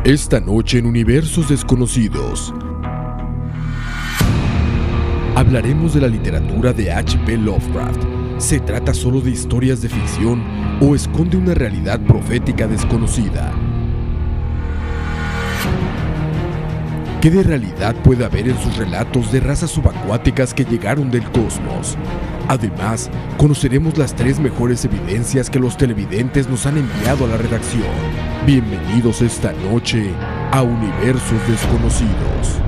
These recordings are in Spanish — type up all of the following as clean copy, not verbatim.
Esta noche en Universos Desconocidos hablaremos de la literatura de H.P. Lovecraft. ¿Se trata solo de historias de ficción o esconde una realidad profética desconocida? ¿Qué de realidad puede haber en sus relatos de razas subacuáticas que llegaron del cosmos? Además, conoceremos las 3 mejores evidencias que los televidentes nos han enviado a la redacción. Bienvenidos esta noche a Universos Desconocidos.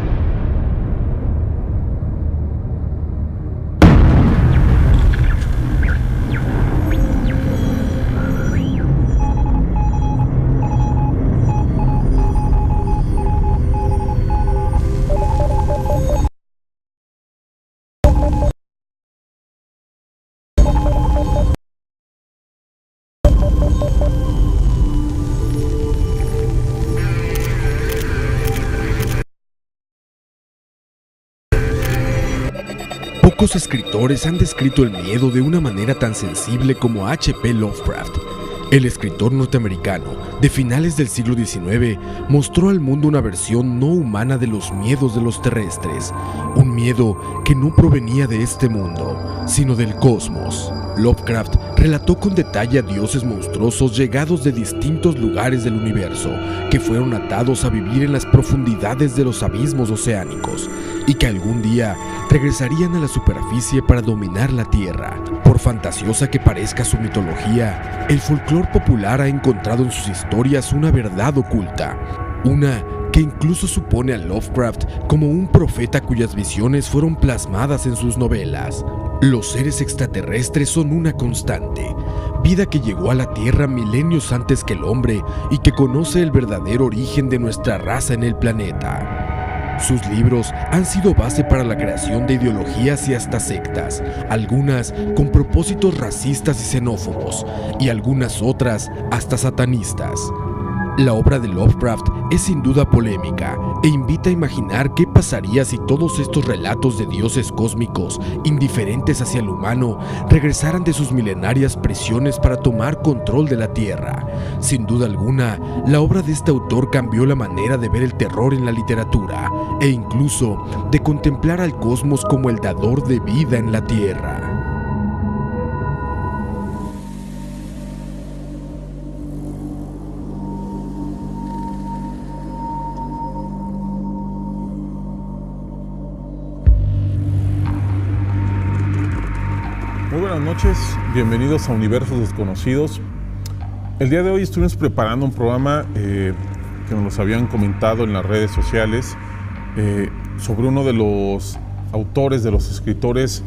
Pocos escritores han descrito el miedo de una manera tan sensible como H.P. Lovecraft. El escritor norteamericano de finales del siglo XIX mostró al mundo una versión no humana de los miedos de los terrestres, un miedo que no provenía de este mundo, sino del cosmos. Lovecraft relató con detalle a dioses monstruosos llegados de distintos lugares del universo, que fueron atados a vivir en las profundidades de los abismos oceánicos, y que algún día regresarían a la superficie para dominar la Tierra. Por fantasiosa que parezca su mitología, el folclore popular ha encontrado en sus historias una verdad oculta, una que incluso supone a Lovecraft como un profeta cuyas visiones fueron plasmadas en sus novelas. Los seres extraterrestres son una constante, vida que llegó a la Tierra milenios antes que el hombre y que conoce el verdadero origen de nuestra raza en el planeta. Sus libros han sido base para la creación de ideologías y hasta sectas, algunas con propósitos racistas y xenófobos, y algunas otras hasta satanistas. La obra de Lovecraft es sin duda polémica e invita a imaginar qué pasaría si todos estos relatos de dioses cósmicos, indiferentes hacia el humano, regresaran de sus milenarias prisiones para tomar control de la Tierra. Sin duda alguna, la obra de este autor cambió la manera de ver el terror en la literatura e incluso de contemplar al cosmos como el dador de vida en la Tierra. Muy buenas noches, bienvenidos a Universos Desconocidos. El día de hoy estuvimos preparando un programa que nos habían comentado en las redes sociales sobre uno de los autores, de los escritores,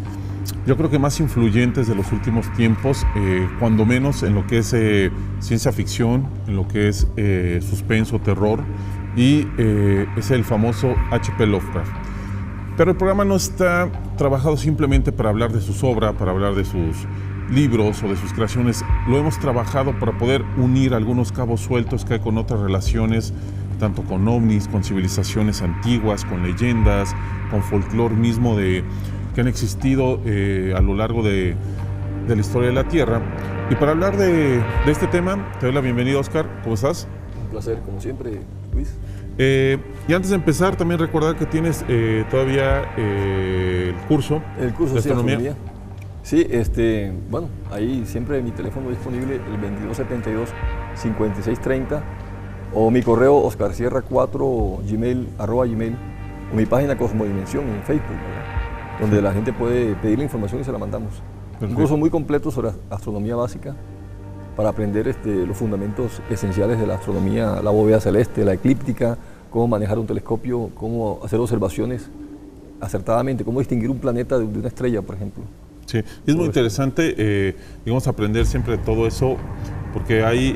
yo creo que más influyentes de los últimos tiempos, cuando menos en lo que es ciencia ficción, en lo que es suspenso, terror, y es el famoso H.P. Lovecraft. Pero el programa no está trabajado simplemente para hablar de sus obras, para hablar de sus libros o de sus creaciones. Lo hemos trabajado para poder unir algunos cabos sueltos que hay con otras relaciones, tanto con ovnis, con civilizaciones antiguas, con leyendas, con folclore mismo que han existido a lo largo de la historia de la Tierra. Y para hablar de este tema, te doy la bienvenida, Oscar. ¿Cómo estás? Un placer, como siempre, Luis. Y antes de empezar, también recordar que tienes todavía el curso de astronomía. Sí, bueno, ahí siempre mi teléfono disponible, el 2272-5630, o mi correo oscarsierra4 @gmail, o mi página Cosmodimensión en Facebook, ¿verdad? Donde la gente puede pedir la información y se la mandamos. Perfecto. Un curso muy completo sobre astronomía básica, para aprender los fundamentos esenciales de la astronomía, la bóveda celeste, la eclíptica, cómo manejar un telescopio, cómo hacer observaciones acertadamente, cómo distinguir un planeta de una estrella, por ejemplo. Sí, es muy interesante, digamos, aprender siempre de todo eso, porque hay,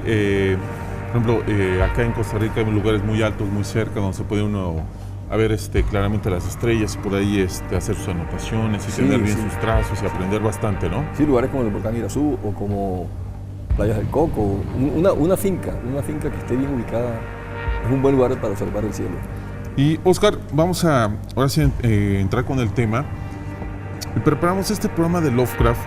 por ejemplo, acá en Costa Rica hay lugares muy altos, muy cerca, donde se puede uno a ver claramente las estrellas, por ahí hacer sus anotaciones y tener bien sus trazos y aprender bastante, ¿no? Sí, lugares como el volcán Irazú o como Playas del Coco, una finca que esté bien ubicada, es un buen lugar para observar el cielo. Y Oscar, vamos a ahora sí entrar con el tema. Preparamos este programa de Lovecraft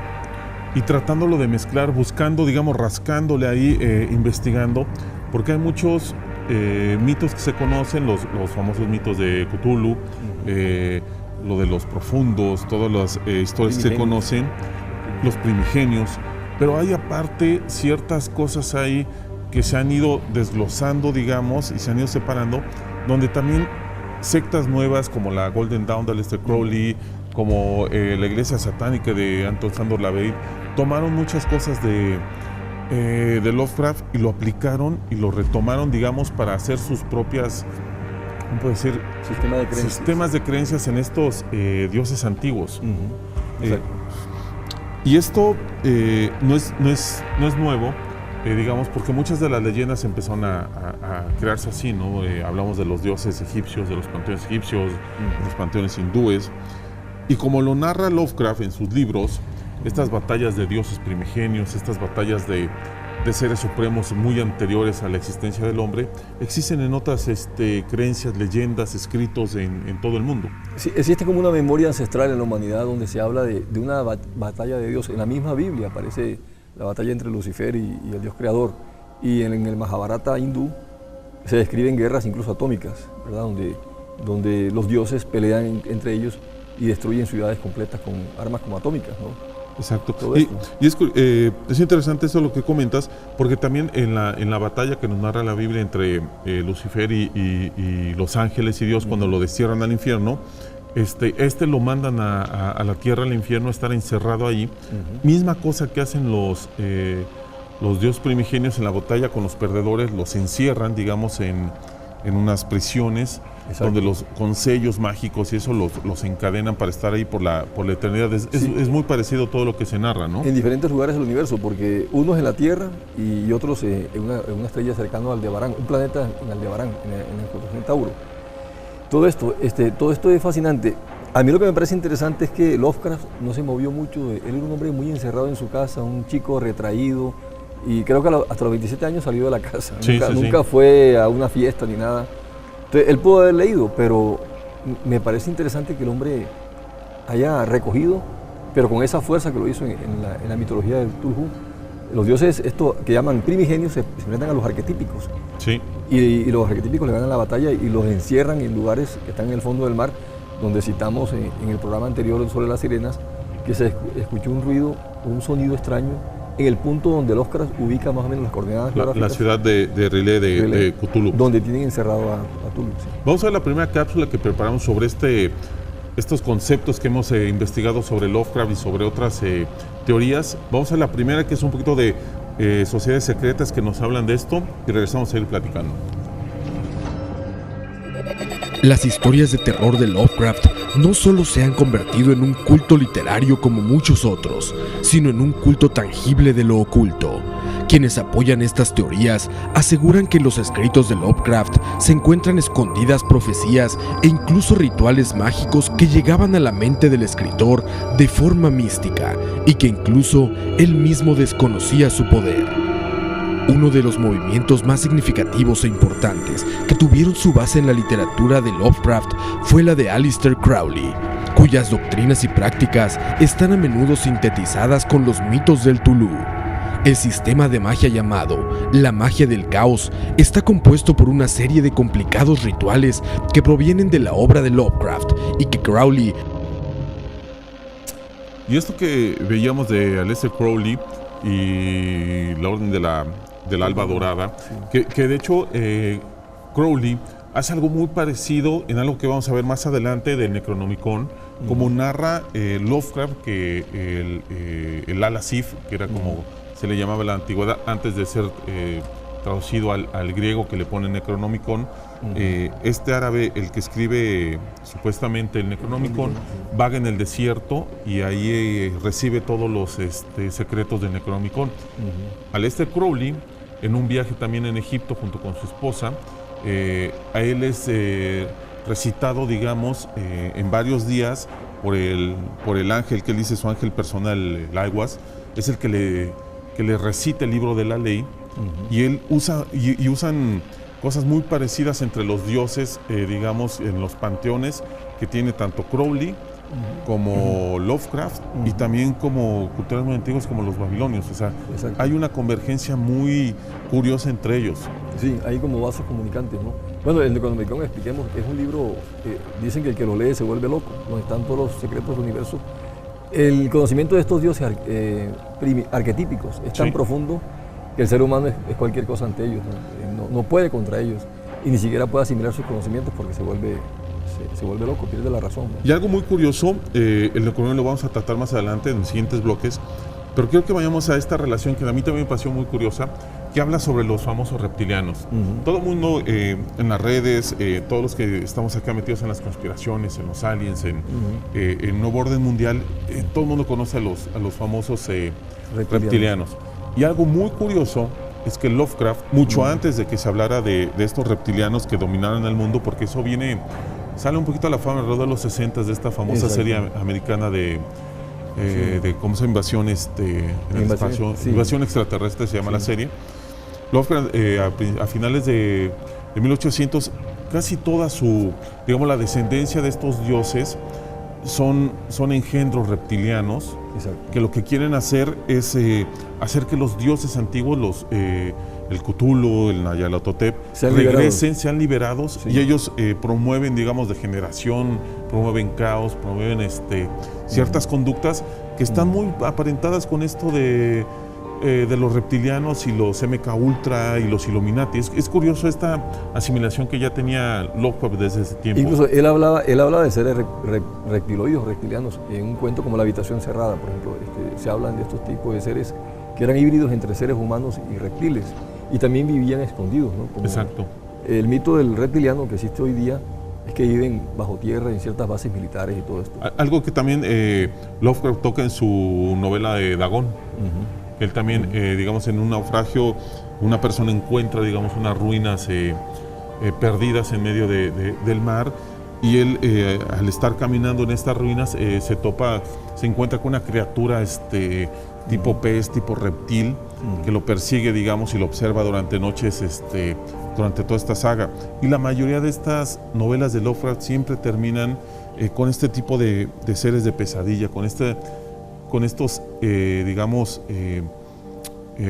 y tratándolo de mezclar, buscando, digamos, rascándole ahí, investigando, porque hay muchos mitos que se conocen, los famosos mitos de Cthulhu, lo de los profundos, todas las historias que se conocen, los primigenios, pero hay aparte ciertas cosas ahí que se han ido desglosando, digamos, y se han ido separando, donde también sectas nuevas como la Golden Dawn de Aleister Crowley, como la iglesia satánica de Anton Szandor LaVey, tomaron muchas cosas de Lovecraft y lo aplicaron y lo retomaron, digamos, para hacer sus propias, ¿cómo puedo decir? Sistemas de creencias en estos dioses antiguos. Y esto no es nuevo, digamos, porque muchas de las leyendas empezaron a crearse así, ¿no? Hablamos de los dioses egipcios, de los panteones egipcios, de los panteones hindúes. Y como lo narra Lovecraft en sus libros, estas batallas de dioses primigenios, estas batallas de seres supremos muy anteriores a la existencia del hombre, existen en otras creencias, leyendas, escritos en todo el mundo. Sí, existe como una memoria ancestral en la humanidad donde se habla de una batalla de Dios. En la misma Biblia aparece la batalla entre Lucifer y el Dios creador. Y en el Mahabharata hindú se describen guerras incluso atómicas, ¿verdad? Donde los dioses pelean entre ellos y destruyen ciudades completas con armas como atómicas, ¿no? Exacto. Y es interesante eso lo que comentas, porque también en la batalla que nos narra la Biblia entre Lucifer y los ángeles y Dios, cuando lo destierran al infierno, lo mandan a la tierra, al infierno, a estar encerrado ahí. Misma cosa que hacen los dioses primigenios en la batalla con los perdedores, los encierran, digamos, en unas prisiones. Exacto. Donde con sellos mágicos y eso los encadenan para estar ahí por la eternidad. Es muy parecido todo lo que se narra, ¿no? En diferentes lugares del universo, porque unos en la Tierra y otros en una estrella cercana a Aldebarán, un planeta en Aldebarán, en el Constelación Tauro. Todo esto es fascinante. A mí lo que me parece interesante es que Lovecraft no se movió mucho. Él era un hombre muy encerrado en su casa, un chico retraído, y creo que hasta los 27 años salió de la casa. Nunca fue a una fiesta ni nada. Entonces, él pudo haber leído, pero me parece interesante que el hombre haya recogido, pero con esa fuerza que lo hizo en la mitología del Cthulhu. Los dioses, esto que llaman primigenios, se enfrentan a los arquetípicos. Sí. Y los arquetípicos le ganan la batalla y los encierran en lugares que están en el fondo del mar, donde citamos en el programa anterior sobre las sirenas, que se escuchó un ruido, un sonido extraño, en el punto donde Lovecraft ubica más o menos las coordenadas geográficas. La ciudad de Riley de Cthulhu. Donde tienen encerrado a Cthulhu. Sí. Vamos a ver la primera cápsula que preparamos sobre estos conceptos que hemos investigado sobre Lovecraft y sobre otras teorías. Vamos a la primera, que es un poquito de sociedades secretas que nos hablan de esto, y regresamos a ir platicando. Las historias de terror de Lovecraft no solo se han convertido en un culto literario como muchos otros, sino en un culto tangible de lo oculto. Quienes apoyan estas teorías aseguran que en los escritos de Lovecraft se encuentran escondidas profecías e incluso rituales mágicos que llegaban a la mente del escritor de forma mística y que incluso él mismo desconocía su poder. Uno de los movimientos más significativos e importantes que tuvieron su base en la literatura de Lovecraft fue la de Aleister Crowley, cuyas doctrinas y prácticas están a menudo sintetizadas con los mitos del Cthulhu. El sistema de magia llamado la magia del caos está compuesto por una serie de complicados rituales que provienen de la obra de Lovecraft y que Crowley... Y esto que veíamos de Aleister Crowley y la Orden de la Alba Dorada, sí. que de hecho Crowley hace algo muy parecido en algo que vamos a ver más adelante del Necronomicon, como narra Lovecraft que el Al-Asif, que era como se le llamaba en la antigüedad antes de ser traducido al griego que le pone Necronomicon, este árabe, el que escribe supuestamente el Necronomicon, vaga en el desierto y ahí recibe todos los secretos del Necronomicon. Aleister Crowley, en un viaje también en Egipto junto con su esposa, a él es recitado, digamos, en varios días por el ángel, que él dice su ángel personal, el Aiwass, es el que le recita el libro de la ley, y él usan cosas muy parecidas entre los dioses, digamos, en los panteones que tiene tanto Crowley como Lovecraft y también como culturas muy antiguas como los babilonios. O sea, hay una convergencia muy curiosa entre ellos. Sí, hay como vasos comunicantes, ¿no? Bueno, el Necronomicon, expliquemos, es un libro que dicen que el que lo lee se vuelve loco, donde están todos los secretos del universo. El conocimiento de estos dioses arquetípicos es tan profundo que el ser humano es cualquier cosa ante ellos, no puede contra ellos y ni siquiera puede asimilar sus conocimientos porque se vuelve loco, pierde la razón, ¿no? Y algo muy curioso, el Necronomicon lo vamos a tratar más adelante en los siguientes bloques, pero quiero que vayamos a esta relación que a mí también me pareció muy curiosa, que habla sobre los famosos reptilianos. Todo el mundo en las redes, todos los que estamos acá metidos en las conspiraciones, en los aliens, en el nuevo orden mundial, todo el mundo conoce a los famosos reptilianos. Y algo muy curioso es que Lovecraft, mucho antes de que se hablara de estos reptilianos que dominaran el mundo, porque eso sale un poquito a la fama alrededor de los 60 de esta famosa serie americana de cómo se invasión en el espacio, invasión extraterrestre se llama la serie. Lovecraft a finales de 1800, casi toda la descendencia de estos dioses son engendros reptilianos. Exacto. Que lo que quieren hacer es hacer que los dioses antiguos, el Cthulhu, el Nyarlathotep, regresen, sean liberados, y ellos promueven, digamos, degeneración, promueven caos, promueven ciertas conductas que están muy aparentadas con esto de los reptilianos y los MK Ultra y los Illuminati. Es curioso esta asimilación que ya tenía Lovecraft desde ese tiempo. Incluso él hablaba de seres reptiloides, reptilianos. En un cuento como La habitación cerrada, por ejemplo, se hablan de estos tipos de seres que eran híbridos entre seres humanos y reptiles, y también vivían escondidos, ¿no? Como exacto. El mito del reptiliano que existe hoy día es que viven bajo tierra en ciertas bases militares y todo esto. Algo que también Lovecraft toca en su novela de Dagón. Él también, digamos, en un naufragio, una persona encuentra, digamos, unas ruinas perdidas en medio del mar, y él, al estar caminando en estas ruinas, se encuentra con una criatura tipo pez, tipo reptil, que lo persigue, digamos, y lo observa durante noches, durante toda esta saga. Y la mayoría de estas novelas de Lovecraft siempre terminan con este tipo de seres de pesadilla, con estos, digamos,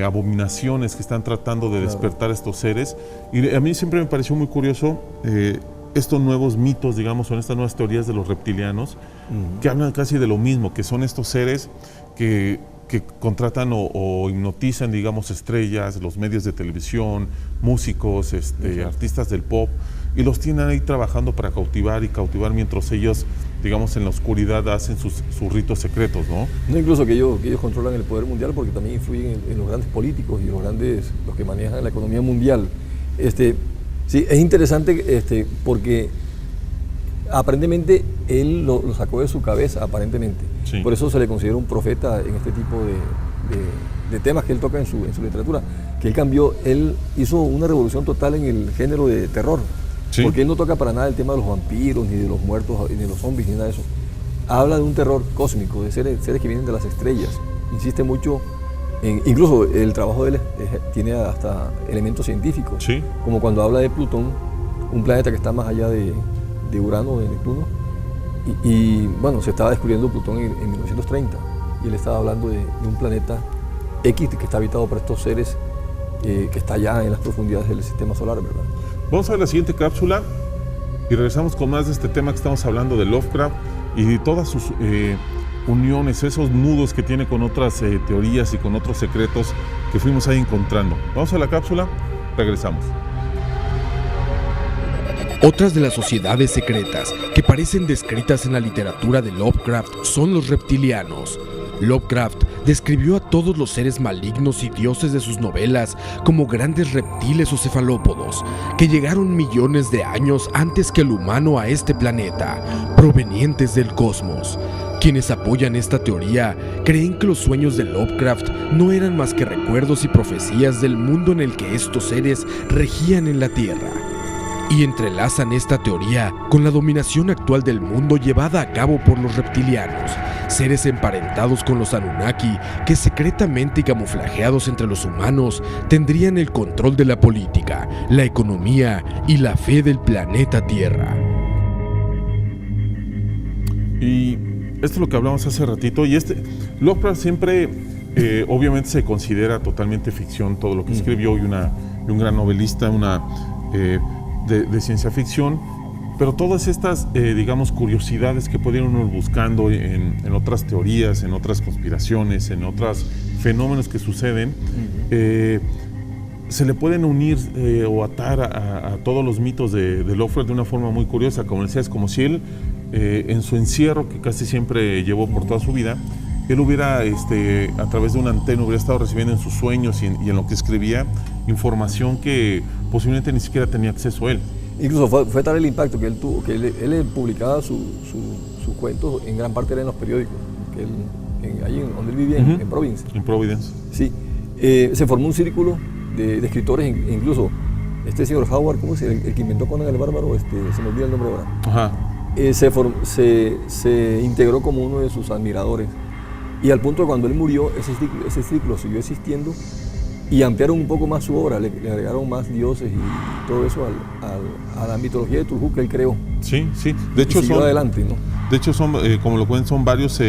abominaciones que están tratando de despertar estos seres. Y a mí siempre me pareció muy curioso estos nuevos mitos, digamos, son estas nuevas teorías de los reptilianos, que hablan casi de lo mismo, que son estos seres que contratan o hipnotizan, digamos, estrellas, los medios de televisión, músicos, artistas del pop, y los tienen ahí trabajando para cautivar mientras ellos, digamos, en la oscuridad hacen sus ritos secretos, ¿no? No, incluso que ellos controlan el poder mundial, porque también influyen en los grandes políticos y los que manejan la economía mundial. Sí, es interesante porque aparentemente él lo sacó de su cabeza, aparentemente. Sí. Por eso se le considera un profeta en este tipo de temas que él toca en su literatura, que él hizo una revolución total en el género de terror. Sí. Porque él no toca para nada el tema de los vampiros, ni de los muertos, ni de los zombies, ni nada de eso. Habla de un terror cósmico, de seres que vienen de las estrellas. Insiste mucho incluso el trabajo de él tiene hasta elementos científicos. Sí. Como cuando habla de Plutón, un planeta que está más allá de Urano, de Neptuno. Y bueno, se estaba descubriendo Plutón en 1930. Y él estaba hablando de un planeta X que está habitado por estos seres que está allá en las profundidades del sistema solar, ¿verdad? Vamos a ver la siguiente cápsula y regresamos con más de este tema que estamos hablando de Lovecraft y de todas sus uniones, esos nudos que tiene con otras teorías y con otros secretos que fuimos ahí encontrando. Vamos a la cápsula, regresamos. Otras de las sociedades secretas que parecen descritas en la literatura de Lovecraft son los reptilianos. Lovecraft describió a todos los seres malignos y dioses de sus novelas como grandes reptiles o cefalópodos que llegaron millones de años antes que el humano a este planeta, provenientes del cosmos. Quienes apoyan esta teoría creen que los sueños de Lovecraft no eran más que recuerdos y profecías del mundo en el que estos seres regían en la Tierra. Y entrelazan esta teoría con la dominación actual del mundo llevada a cabo por los reptilianos, seres emparentados con los Anunnaki que secretamente y camuflajeados entre los humanos tendrían el control de la política, la economía y la fe del planeta Tierra. Y esto es lo que hablamos hace ratito, y Lovecraft siempre, obviamente se considera totalmente ficción todo lo que escribió, y un gran novelista, de ciencia ficción, pero todas estas, digamos, curiosidades que pudieron ir buscando en otras teorías, en otras conspiraciones, en otros fenómenos que suceden, se le pueden unir o atar a todos los mitos de Lovecraft de una forma muy curiosa. Como decía, es como si él, en su encierro, que casi siempre llevó por toda su vida, él hubiera, a través de una antena, hubiera estado recibiendo en sus sueños y en lo que escribía información que posiblemente ni siquiera tenía acceso a él. Incluso fue tal el impacto que él tuvo, que él publicaba sus cuentos, en gran parte eran en los periódicos, allí donde él vivía, en Providence. En Providence. Sí. Se formó un círculo de escritores, incluso este señor Howard, ¿cómo es? El que inventó Conan el Bárbaro, se me olvida el nombre ahora. Ajá. Se integró como uno de sus admiradores. Y al punto de cuando él murió, ese círculo siguió existiendo y ampliaron un poco más su obra, le agregaron más dioses y todo eso a la mitología de Cthulhu que él creó. Sí, sí. De hecho, adelante, ¿no? De hecho, como lo cuentan, son varios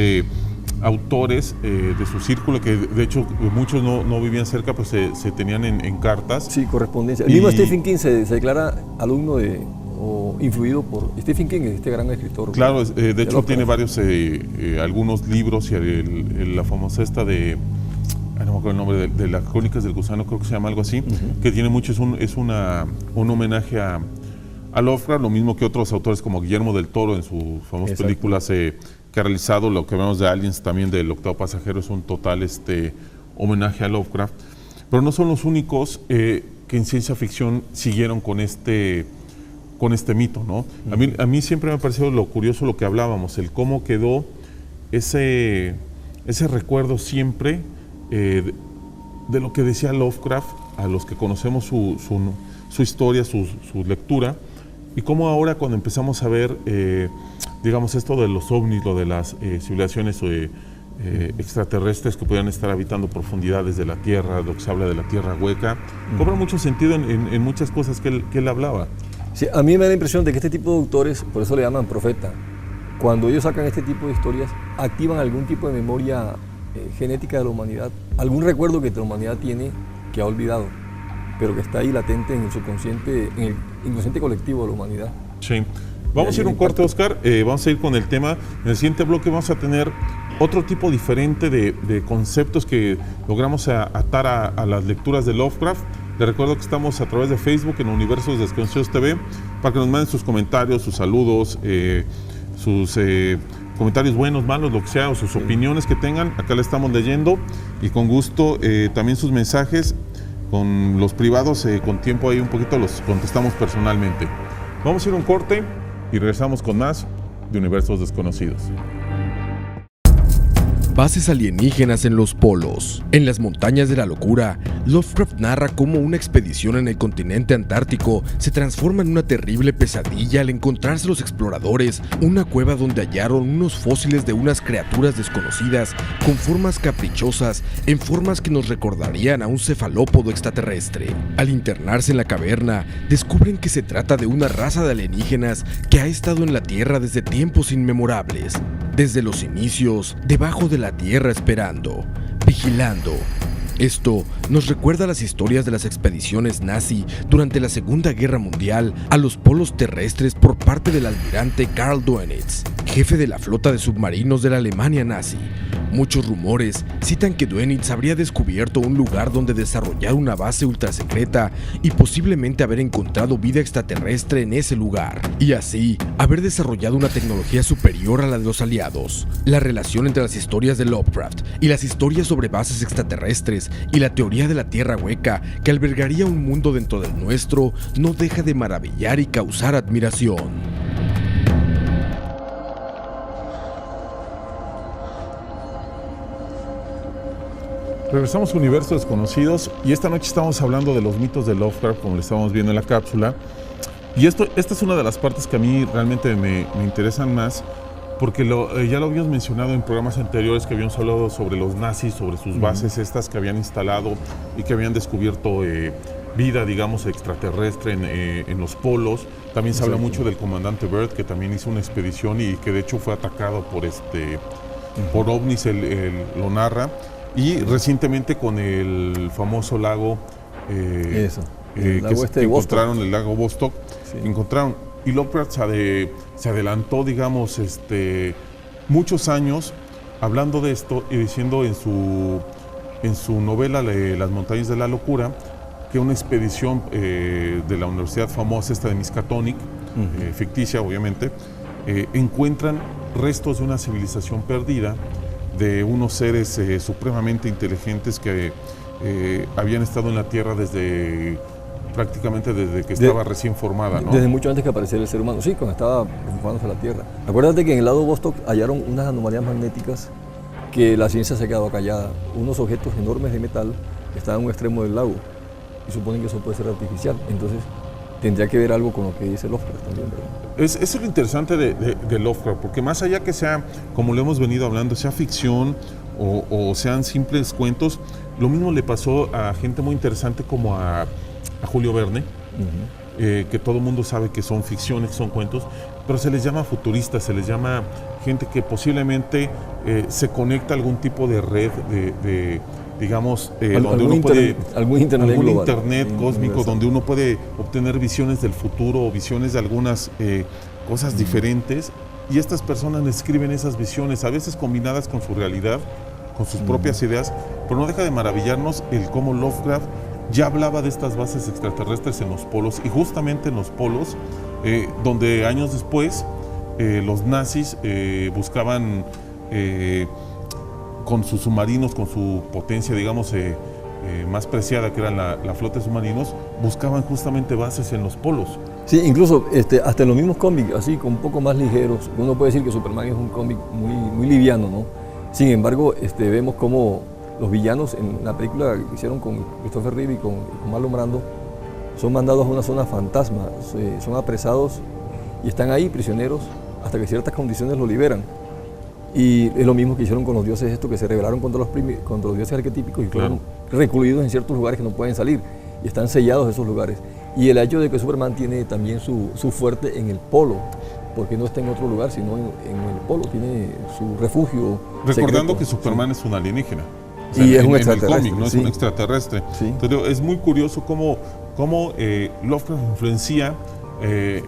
autores de su círculo que, de hecho, muchos no vivían cerca, pues se tenían en cartas. Sí, correspondencia. El mismo Stephen King se declara alumno o influido por Stephen King, este gran escritor. Claro, de hecho tiene varios, algunos libros, y la famosa no me acuerdo el nombre, de las Crónicas del Gusano, creo que se llama algo así, que tiene mucho, es un homenaje a Lovecraft, lo mismo que otros autores como Guillermo del Toro en sus famosas películas que ha realizado. Lo que vemos de Aliens también, del Octavo Pasajero, es un total homenaje a Lovecraft. Pero no son los únicos que en ciencia ficción siguieron con este mito, ¿no? A mí siempre me ha parecido lo curioso lo que hablábamos, el cómo quedó ese recuerdo siempre de lo que decía Lovecraft, a los que conocemos su historia, su lectura, y cómo ahora, cuando empezamos a ver, digamos, esto de los ovnis, lo de las civilizaciones extraterrestres que podían estar habitando profundidades de la Tierra, lo que se habla de la Tierra hueca, cobra mucho sentido en muchas cosas que él hablaba. Sí, a mí me da la impresión de que este tipo de autores, por eso le llaman profeta, cuando ellos sacan este tipo de historias, activan algún tipo de memoria genética de la humanidad, algún recuerdo que la humanidad tiene que ha olvidado, pero que está ahí latente en el subconsciente, en el inconsciente colectivo de la humanidad. Sí. Vamos a ir un corte, Oscar. Vamos a ir con el tema. En el siguiente bloque vamos a tener otro tipo diferente de conceptos que logramos atar a las lecturas de Lovecraft. Les recuerdo que estamos a través de Facebook en Universos Desconocidos TV, para que nos manden sus comentarios, sus saludos, sus comentarios buenos, malos, lo que sea, o sus opiniones que tengan. Acá la estamos leyendo, y con gusto también sus mensajes con los privados, con tiempo ahí un poquito los contestamos personalmente. Vamos a ir a un corte y regresamos con más de Universos Desconocidos. Bases alienígenas en los polos. En las montañas de la locura, Lovecraft narra cómo una expedición en el continente antártico se transforma en una terrible pesadilla al encontrarse los exploradores una cueva donde hallaron unos fósiles de unas criaturas desconocidas con formas caprichosas, en formas que nos recordarían a un cefalópodo extraterrestre. Al internarse en la caverna, descubren que se trata de una raza de alienígenas que ha estado en la Tierra desde tiempos inmemorables. Desde los inicios, debajo de la Tierra esperando, vigilando. Esto nos recuerda las historias de las expediciones nazi durante la Segunda Guerra Mundial a los polos terrestres por parte del almirante Karl Dönitz, jefe de la flota de submarinos de la Alemania nazi. Muchos rumores citan que Dönitz habría descubierto un lugar donde desarrollar una base ultrasecreta y posiblemente haber encontrado vida extraterrestre en ese lugar, y así haber desarrollado una tecnología superior a la de los aliados. La relación entre las historias de Lovecraft y las historias sobre bases extraterrestres y la teoría de la Tierra hueca que albergaría un mundo dentro del nuestro no deja de maravillar y causar admiración. Regresamos a Universos Desconocidos, y esta noche estamos hablando de los mitos de Lovecraft, como lo estábamos viendo en la cápsula. Y esta es una de las partes que a mí realmente me interesan más, porque ya lo habíamos mencionado en programas anteriores, que habíamos hablado sobre los nazis, sobre sus bases estas que habían instalado y que habían descubierto vida, digamos, extraterrestre en los polos. También se habla mucho del comandante Byrd, que también hizo una expedición y que de hecho fue atacado por ovnis, lo narra. Y recientemente con el famoso lago el lago que encontraron, el lago Vostok, encontraron. Y Lovecraft se adelantó, digamos, muchos años hablando de esto y diciendo en su novela Las montañas de la locura, que una expedición de la universidad famosa esta de Miskatonic, ficticia obviamente, encuentran restos de una civilización perdida, de unos seres supremamente inteligentes que habían estado en la Tierra prácticamente desde que estaba recién formada, ¿no? Desde mucho antes que apareciera el ser humano, sí, cuando estaba formándose la Tierra. Acuérdate que en el lado Vostok hallaron unas anomalías magnéticas que la ciencia se ha quedado callada, unos objetos enormes de metal que estaban en un extremo del lago y suponen que eso puede ser artificial, entonces tendría que ver algo con lo que dice Lovecraft también, ¿verdad? Eso es lo interesante de Lovecraft, porque más allá que sea, como lo hemos venido hablando, sea ficción o sean simples cuentos, lo mismo le pasó a gente muy interesante como a Julio Verne, que todo el mundo sabe que son ficciones, son cuentos, pero se les llama futuristas, se les llama gente que posiblemente se conecta a algún tipo de red digamos, donde uno puede, algún internet cósmico, donde uno puede obtener visiones del futuro o visiones de algunas cosas diferentes, y estas personas escriben esas visiones, a veces combinadas con su realidad, con sus propias ideas, pero no deja de maravillarnos el cómo Lovecraft ya hablaba de estas bases extraterrestres en los polos, y justamente en los polos, donde años después los nazis buscaban con sus submarinos, con su potencia, digamos, más preciada, que era la flota de submarinos, buscaban justamente bases en los polos. Sí, incluso hasta en los mismos cómics, así, con un poco más ligeros, uno puede decir que Superman es un cómic muy liviano, ¿no? Sin embargo, vemos cómo los villanos en la película que hicieron con Christopher Reeve y con Marlon Brando son mandados a una zona fantasma, son apresados y están ahí prisioneros hasta que ciertas condiciones los liberan. Y es lo mismo que hicieron con los dioses estos, que se rebelaron contra los dioses arquetípicos y fueron recluidos en ciertos lugares que no pueden salir y están sellados esos lugares. Y el hecho de que Superman tiene también su fuerte en el polo, porque no está en otro lugar, sino en el polo, tiene su refugio. Recordando secreto. que Superman es un alienígena. O sea, y es un extraterrestre. En el cómic, ¿no? Es un extraterrestre. Sí. Entonces, es muy curioso cómo Lovecraft influencia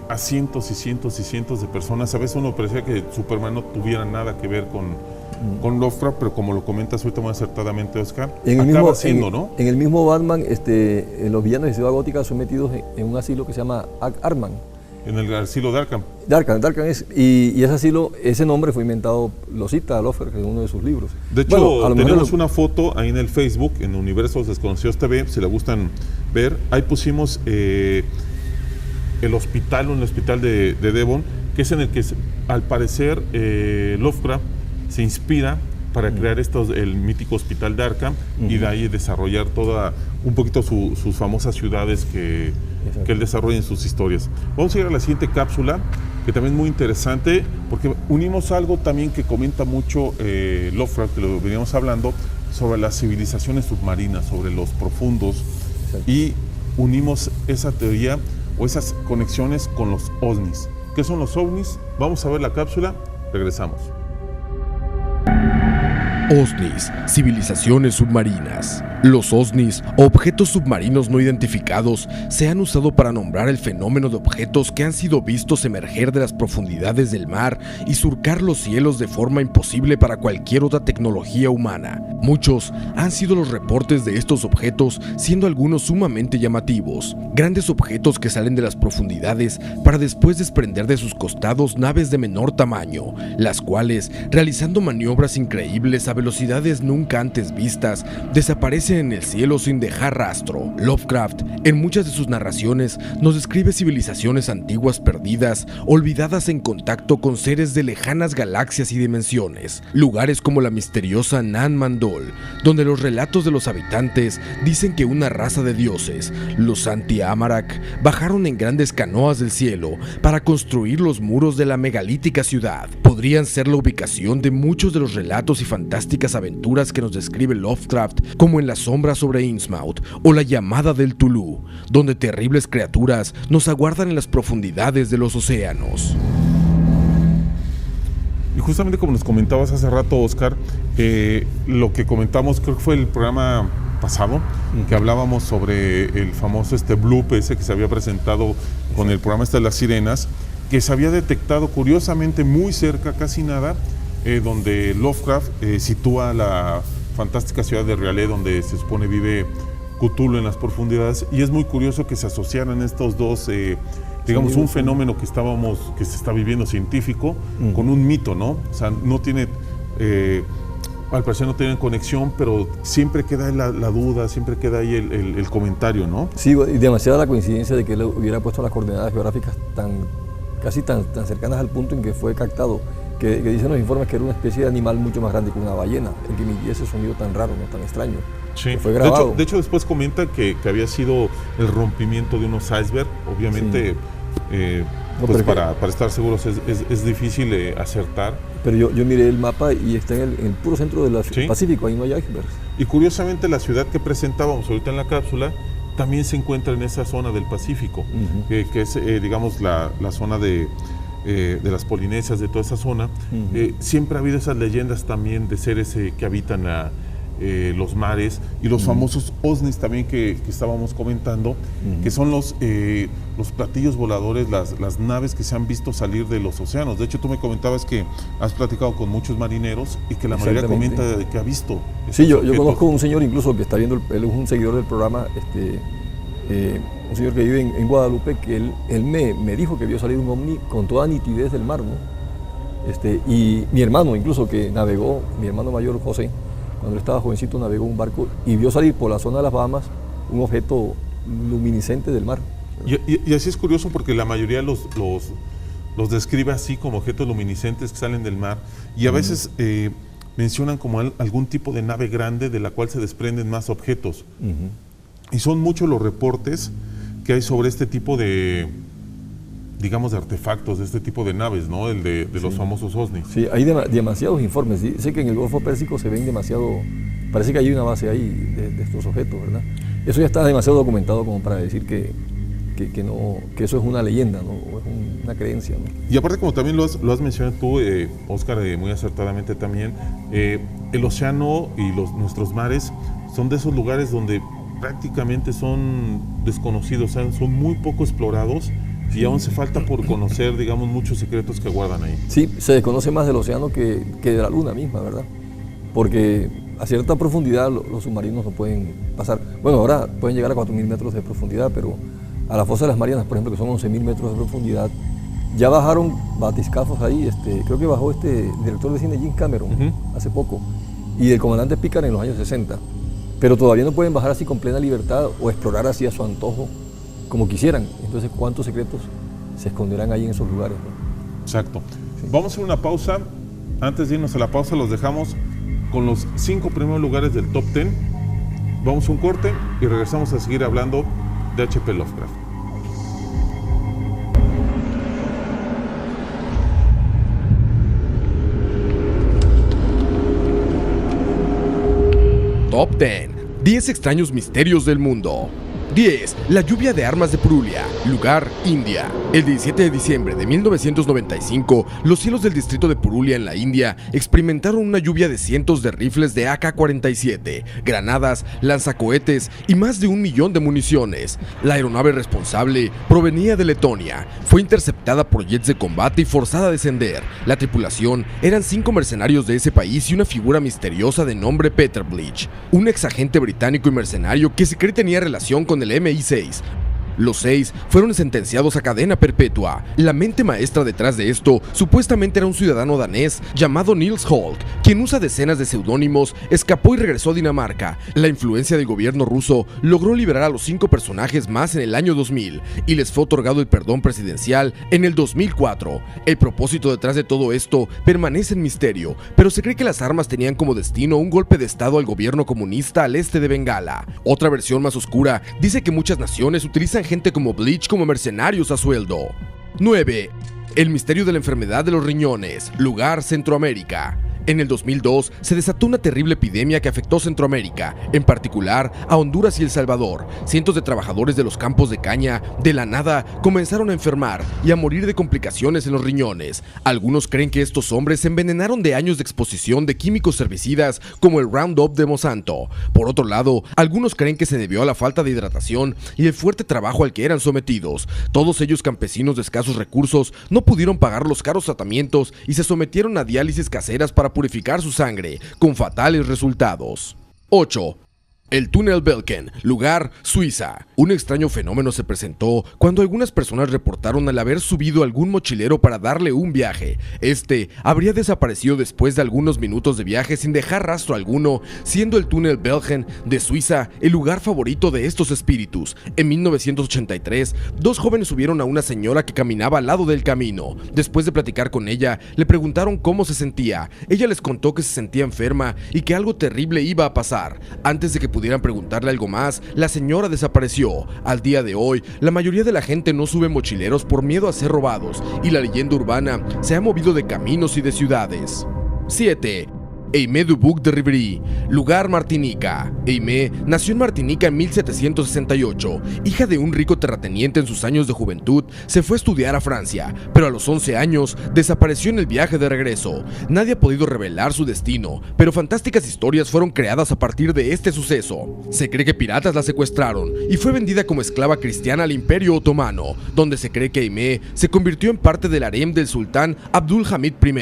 a cientos y cientos y cientos de personas. A veces uno parecía que Superman no tuviera nada que ver con Lovecraft, pero como lo comentas ahorita muy acertadamente, Oscar, acaba siendo, ¿no? En el mismo Batman, los villanos de Ciudad Gótica son metidos en un asilo que se llama Arkham. En el asilo de Arkham. Arkham es, y ese asilo, ese nombre fue inventado, lo cita Lovecraft en uno de sus libros. De hecho, tenemos una foto ahí en el Facebook, en Universos Desconocidos TV, si la gustan ver. Ahí pusimos el hospital de Devon, que es en el que al parecer Lovecraft se inspira para crear el mítico hospital de Arkham y de ahí desarrollar un poquito sus famosas ciudades que él desarrolla en sus historias. Vamos a ir a la siguiente cápsula, que también es muy interesante, porque unimos algo también que comenta mucho Lovecraft, que lo veníamos hablando, sobre las civilizaciones submarinas, sobre los profundos, y unimos esa teoría o esas conexiones con los ovnis. ¿Qué son los ovnis? Vamos a ver la cápsula, regresamos. OSNIs, civilizaciones submarinas. Los OSNIs, objetos submarinos no identificados, se han usado para nombrar el fenómeno de objetos que han sido vistos emerger de las profundidades del mar y surcar los cielos de forma imposible para cualquier otra tecnología humana. Muchos han sido los reportes de estos objetos, siendo algunos sumamente llamativos. Grandes objetos que salen de las profundidades para después desprender de sus costados naves de menor tamaño, las cuales, realizando maniobras increíbles a velocidades nunca antes vistas, desaparecen en el cielo sin dejar rastro. Lovecraft, en muchas de sus narraciones, nos describe civilizaciones antiguas perdidas, olvidadas en contacto con seres de lejanas galaxias y dimensiones. Lugares como la misteriosa Nan Mandol, donde los relatos de los habitantes dicen que una raza de dioses, los Anti-Amarak, bajaron en grandes canoas del cielo para construir los muros de la megalítica ciudad. podrían ser la ubicación de muchos de los relatos y fantásticas aventuras que nos describe Lovecraft, como en La sombra sobre Innsmouth o La llamada del Tulú, donde terribles criaturas nos aguardan en las profundidades de los océanos. Y justamente como nos comentabas hace rato, Oscar, lo que comentamos, creo que fue el programa pasado, que hablábamos sobre el famoso bloop ese que se había presentado con el programa de las sirenas, que se había detectado curiosamente muy cerca, casi nada, donde Lovecraft sitúa la fantástica ciudad de R'lyeh, donde se supone vive Cthulhu en las profundidades, y es muy curioso que se asociaran estos dos, digamos, un fenómeno que se está viviendo científico con un mito, ¿no? O sea, no tiene, al parecer no tienen conexión, pero siempre queda la duda, siempre queda ahí el comentario, ¿no? Sí, y demasiada la coincidencia de que él hubiera puesto las coordenadas geográficas casi tan cercanas al punto en que fue captado, que dicen los informes que era una especie de animal mucho más grande que una ballena, el que emitía ese sonido tan raro, no tan extraño. Sí. Fue grabado. De hecho, después comenta que había sido el rompimiento de unos iceberg. Obviamente, sí. Pues para estar seguros es difícil acertar. Pero yo miré el mapa y está en el puro centro del Pacífico, ahí no hay icebergs. Y curiosamente la ciudad que presentábamos ahorita en la cápsula también se encuentra en esa zona del Pacífico, que es, digamos, la zona de las Polinesias, de toda esa zona. Siempre ha habido esas leyendas también de seres que habitan los mares, y los famosos OSNIs también que estábamos comentando, que son los platillos voladores, las naves que se han visto salir de los océanos. De hecho, tú me comentabas que has platicado con muchos marineros y que la mayoría comenta que ha visto. Sí, yo conozco un señor incluso que está viendo, él es un seguidor del programa, un señor que vive en Guadalupe, que él me dijo que vio salir un ovni con toda nitidez del mar, ¿no? Y mi hermano incluso, que navegó, mi hermano mayor José, cuando él estaba jovencito, navegó un barco y vio salir por la zona de las Bahamas un objeto luminiscente del mar. Y así es curioso porque la mayoría los describe así como objetos luminiscentes que salen del mar, y a veces mencionan como algún tipo de nave grande de la cual se desprenden más objetos. Y son muchos los reportes que hay sobre este tipo de, digamos, de artefactos, de este tipo de naves, ¿no? El de los famosos OSNI. Sí, hay demasiados informes. Sé que en el Golfo Pérsico se ven parece que hay una base ahí de estos objetos, ¿verdad? Eso ya está demasiado documentado como para decir que eso es una leyenda, ¿no? O es una creencia, ¿no? Y aparte, como también lo has mencionado tú, Oscar, muy acertadamente también, el océano y nuestros mares son de esos lugares donde prácticamente son desconocidos, o sea, son muy poco explorados, y aún se falta por conocer, digamos, muchos secretos que guardan ahí. Sí, se desconoce más del océano que de la luna misma, ¿verdad? Porque a cierta profundidad los submarinos no pueden pasar. Bueno, ahora pueden llegar a 4.000 metros de profundidad, pero a la fosa de las Marianas, por ejemplo, que son 11.000 metros de profundidad, ya bajaron batiscafos ahí. Creo que bajó el director de cine Jim Cameron hace poco, y el comandante Picard en los años 60. Pero todavía no pueden bajar así con plena libertad o explorar así a su antojo como quisieran. Entonces, ¿cuántos secretos se esconderán ahí en esos lugares, ¿no? Exacto. Sí. Vamos a hacer una pausa. Antes de irnos a la pausa, los dejamos con los 5 primeros lugares del Top 10. Vamos a un corte y regresamos a seguir hablando de H.P. Lovecraft. Top 10. 10 extraños misterios del mundo. 10. La lluvia de armas de Purulia. Lugar, India. El 17 de diciembre de 1995, los cielos del distrito de Purulia en la India experimentaron una lluvia de cientos de rifles de AK-47, granadas, lanzacohetes y más de 1 millón de municiones. La aeronave responsable provenía de Letonia. Fue interceptada por jets de combate y forzada a descender. La tripulación eran 5 mercenarios de ese país y una figura misteriosa de nombre Peter Bleach, un ex agente británico y mercenario que se cree tenía relación con el MI6. Los 6 fueron sentenciados a cadena perpetua. La mente maestra detrás de esto supuestamente era un ciudadano danés llamado Niels Holck, quien usa decenas de seudónimos, escapó y regresó a Dinamarca. La influencia del gobierno ruso logró liberar a los 5 personajes más en el año 2000 y les fue otorgado el perdón presidencial en el 2004. El propósito detrás de todo esto permanece en misterio, pero se cree que las armas tenían como destino un golpe de estado al gobierno comunista al este de Bengala. Otra versión más oscura dice que muchas naciones utilizan gente como Bleach como mercenarios a sueldo. 9. El misterio de la enfermedad de los riñones, lugar Centroamérica. En el 2002 se desató una terrible epidemia que afectó Centroamérica, en particular a Honduras y El Salvador. Cientos de trabajadores de los campos de caña, de la nada, comenzaron a enfermar y a morir de complicaciones en los riñones. Algunos creen que estos hombres se envenenaron de años de exposición de químicos herbicidas como el Roundup de Monsanto. Por otro lado, algunos creen que se debió a la falta de hidratación y el fuerte trabajo al que eran sometidos. Todos ellos, campesinos de escasos recursos, no pudieron pagar los caros tratamientos y se sometieron a diálisis caseras para purificar su sangre, con fatales resultados. 8. El túnel Belken, lugar Suiza. Un extraño fenómeno se presentó cuando algunas personas reportaron al haber subido algún mochilero para darle un viaje. Este habría desaparecido después de algunos minutos de viaje sin dejar rastro alguno, siendo el túnel Belken de Suiza el lugar favorito de estos espíritus. En 1983, dos jóvenes subieron a una señora que caminaba al lado del camino. Después de platicar con ella, le preguntaron cómo se sentía. Ella les contó que se sentía enferma y que algo terrible iba a pasar. Antes de que pudieran preguntarle algo más, la señora desapareció. Al día de hoy, la mayoría de la gente no sube mochileros por miedo a ser robados, y la leyenda urbana se ha movido de caminos y de ciudades. 7. Aimé Dubuc de Rivry, lugar Martinica. Aimé nació en Martinica en 1768. Hija de un rico terrateniente en sus años de juventud, se fue a estudiar a Francia, pero a los 11 años desapareció en el viaje de regreso. Nadie ha podido revelar su destino, pero fantásticas historias fueron creadas a partir de este suceso. Se cree que piratas la secuestraron y fue vendida como esclava cristiana al Imperio Otomano, donde se cree que Aimé se convirtió en parte del harem del sultán Abdul Hamid I,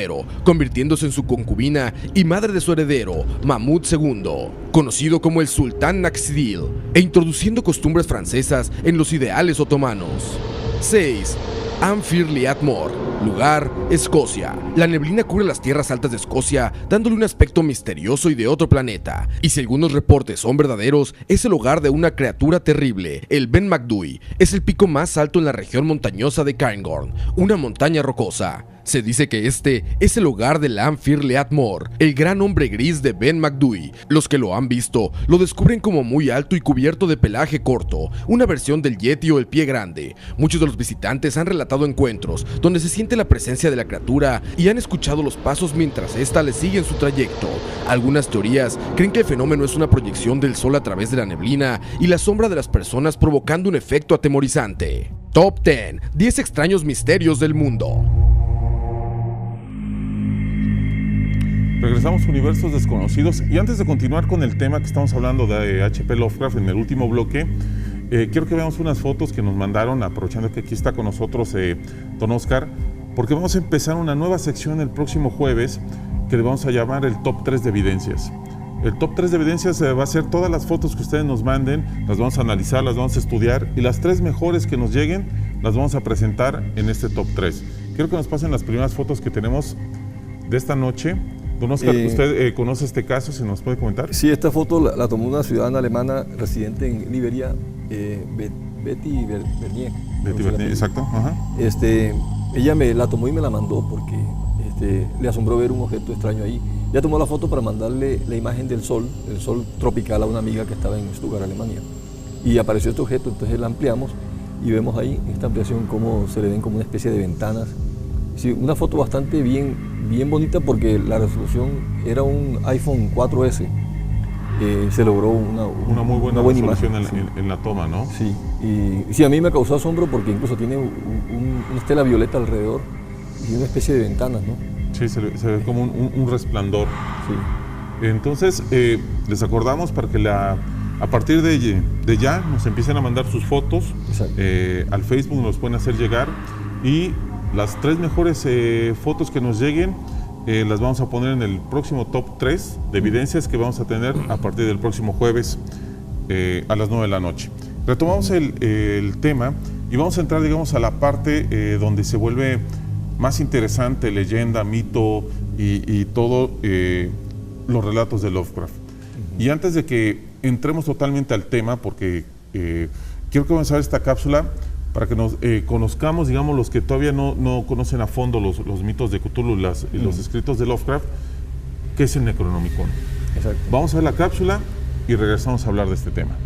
convirtiéndose en su concubina y madre de su heredero, Mahmud II, conocido como el Sultán Naksidil, e introduciendo costumbres francesas en los ideales otomanos. 6. Anfir-Liat-Mor, lugar Escocia. La neblina cubre las tierras altas de Escocia, dándole un aspecto misterioso y de otro planeta. Y si algunos reportes son verdaderos, es el hogar de una criatura terrible. El Ben Macdui es el pico más alto en la región montañosa de Cairngorm, una montaña rocosa. Se dice que este es el hogar del Anfir-Liat-Mor, el gran hombre gris de Ben Macdui. Los que lo han visto lo descubren como muy alto y cubierto de pelaje corto, una versión del Yeti o el pie grande. Muchos de los visitantes han relatado encuentros donde se siente la presencia de la criatura y han escuchado los pasos mientras ésta le sigue en su trayecto. Algunas teorías creen que el fenómeno es una proyección del sol a través de la neblina y la sombra de las personas, provocando un efecto atemorizante. Top 10. 10 extraños misterios del mundo. Regresamos a Universos Desconocidos, y antes de continuar con el tema que estamos hablando de H.P. Lovecraft en el último bloque, quiero que veamos unas fotos que nos mandaron, aprovechando que aquí está con nosotros don Oscar, porque vamos a empezar una nueva sección el próximo jueves que le vamos a llamar el Top 3 de Evidencias. El Top 3 de Evidencias va a ser todas las fotos que ustedes nos manden, las vamos a analizar, las vamos a estudiar, y las 3 mejores que nos lleguen las vamos a presentar en este Top 3. Quiero que nos pasen las primeras fotos que tenemos de esta noche. Don Oscar, ¿usted conoce este caso? ¿Se nos puede comentar? Sí, esta foto la tomó una ciudadana alemana residente en Liberia, Betty Bernier. Betty Bernier, exacto. Ajá. Ella me la tomó y me la mandó porque le asombró ver un objeto extraño ahí. Ella tomó la foto para mandarle la imagen del sol, el sol tropical, a una amiga que estaba en Stuttgart, Alemania. Y apareció este objeto, entonces la ampliamos y vemos ahí en esta ampliación cómo se le ven como una especie de ventanas. Sí, una foto bastante bien bonita porque la resolución era un iPhone 4S. Se logró una muy buena resolución imagen, en la toma, ¿no? Sí, y sí, a mí me causó asombro porque incluso tiene una estela violeta alrededor y una especie de ventanas, ¿no? Sí, se ve como un resplandor. Sí. Entonces, les acordamos para que a partir de ya nos empiecen a mandar sus fotos. Al Facebook, nos los pueden hacer llegar, y las 3 mejores fotos que nos lleguen las vamos a poner en el próximo Top 3 de evidencias que vamos a tener a partir del próximo jueves a las 9 de la noche. Retomamos el tema y vamos a entrar, digamos, a la parte donde se vuelve más interesante, leyenda, mito y todo los relatos de Lovecraft. Y antes de que entremos totalmente al tema, porque quiero que vamos a ver esta cápsula para que nos conozcamos, digamos, los que todavía no conocen a fondo los mitos de Cthulhu, los escritos de Lovecraft, ¿qué es el Necronomicon? Exacto. Vamos a ver la cápsula y regresamos a hablar de este tema.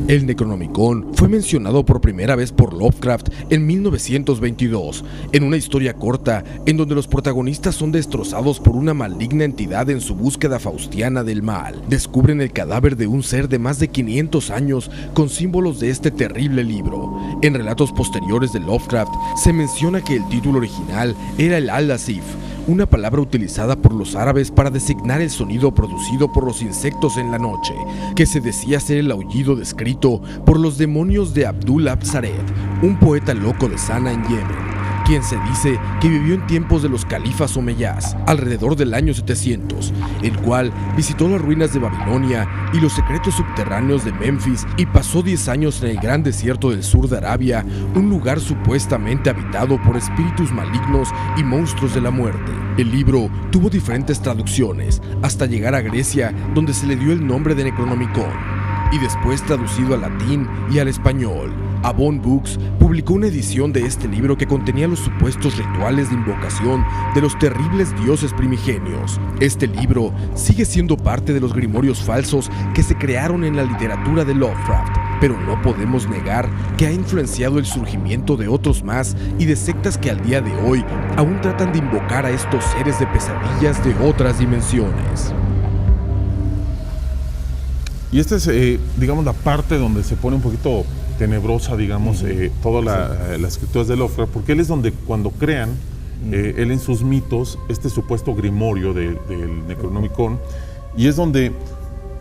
El Necronomicon fue mencionado por primera vez por Lovecraft en 1922, en una historia corta en donde los protagonistas son destrozados por una maligna entidad en su búsqueda faustiana del mal. Descubren el cadáver de un ser de más de 500 años con símbolos de este terrible libro. En relatos posteriores de Lovecraft se menciona que el título original era el Al-Asif, una palabra utilizada por los árabes para designar el sonido producido por los insectos en la noche, que se decía ser el aullido descrito por los demonios de Abdul-Absared, un poeta loco de Sana en Yemen, quien se dice que vivió en tiempos de los califas omeyas, alrededor del año 700, el cual visitó las ruinas de Babilonia y los secretos subterráneos de Memphis y pasó 10 años en el gran desierto del sur de Arabia, un lugar supuestamente habitado por espíritus malignos y monstruos de la muerte. El libro tuvo diferentes traducciones, hasta llegar a Grecia, donde se le dio el nombre de Necronomicon, y después traducido al latín y al español. Avon Books publicó una edición de este libro que contenía los supuestos rituales de invocación de los terribles dioses primigenios. Este libro sigue siendo parte de los grimorios falsos que se crearon en la literatura de Lovecraft, pero no podemos negar que ha influenciado el surgimiento de otros más y de sectas que al día de hoy aún tratan de invocar a estos seres de pesadillas de otras dimensiones. Y esta es, digamos, la parte donde se pone un poquito tenebrosa, digamos, todas las escrituras de Lovecraft, porque él es donde cuando crean, él en sus mitos, este supuesto grimorio del Necronomicon, y es donde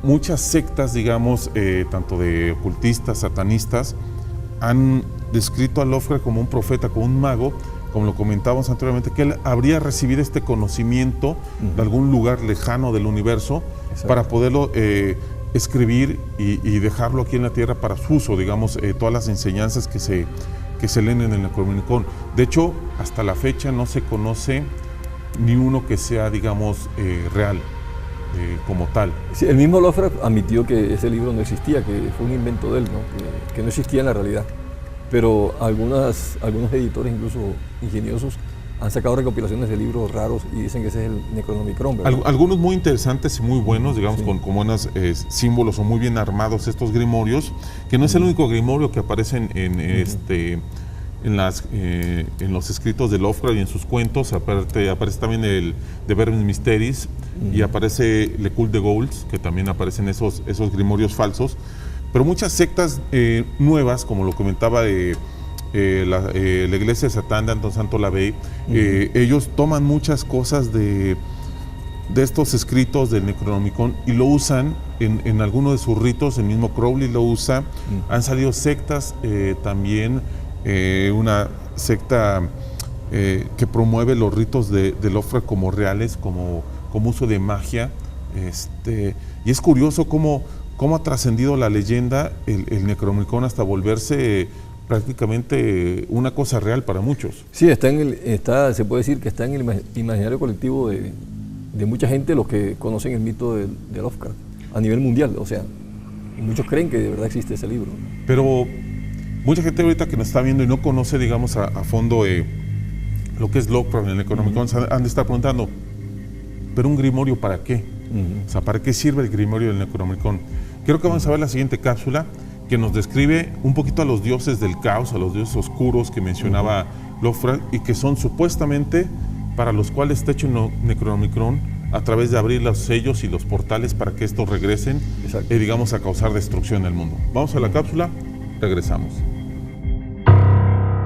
muchas sectas, digamos, tanto de ocultistas, satanistas, han descrito a Lovecraft como un profeta, como un mago, como lo comentábamos anteriormente, que él habría recibido este conocimiento de algún lugar lejano del universo. Exacto. Para poderlo escribir y dejarlo aquí en la tierra para su uso, digamos, todas las enseñanzas que se leen en el Necronomicon. De hecho, hasta la fecha no se conoce ni uno que sea, digamos, real como tal. Sí, el mismo Lovecraft admitió que ese libro no existía, que fue un invento de él, ¿no? Que no existía en la realidad. Pero algunos editores, incluso ingeniosos, han sacado recopilaciones de libros raros y dicen que ese es el Necronomicon, ¿verdad? Algunos muy interesantes y muy buenos, digamos, sí, con buenos símbolos o muy bien armados estos grimorios, que no es el único grimorio que aparece en los escritos de Lovecraft y en sus cuentos. Aparece también el de Verbum Mysteris y aparece Le Cul de Gauls, que también aparecen esos grimorios falsos. Pero muchas sectas nuevas, como lo comentaba la iglesia de Satán de Antón Santo Lavey, ellos toman muchas cosas de estos escritos del Necronomicon y lo usan en alguno de sus ritos. El mismo Crowley lo usa. Han salido sectas también, una secta que promueve los ritos de Lovecraft como reales, como uso de magia. Y es curioso cómo ha trascendido la leyenda el Necronomicon hasta volverse prácticamente una cosa real para muchos. Sí, se puede decir que está en el imaginario colectivo de mucha gente, los que conocen el mito de Lovecraft a nivel mundial. O sea, muchos creen que de verdad existe ese libro. Pero mucha gente ahorita que nos está viendo y no conoce, digamos, a fondo lo que es Lovecraft en el Necronomicon, han de estar preguntando, ¿pero un grimorio para qué? O sea, ¿para qué sirve el grimorio del Necronomicon? Creo que vamos a ver la siguiente cápsula, que nos describe un poquito a los dioses del caos, a los dioses oscuros que mencionaba Lovecraft y que son supuestamente para los cuales está hecho Necronomicon, a través de abrir los sellos y los portales para que estos regresen, digamos, a causar destrucción en el mundo. Vamos a la cápsula, regresamos.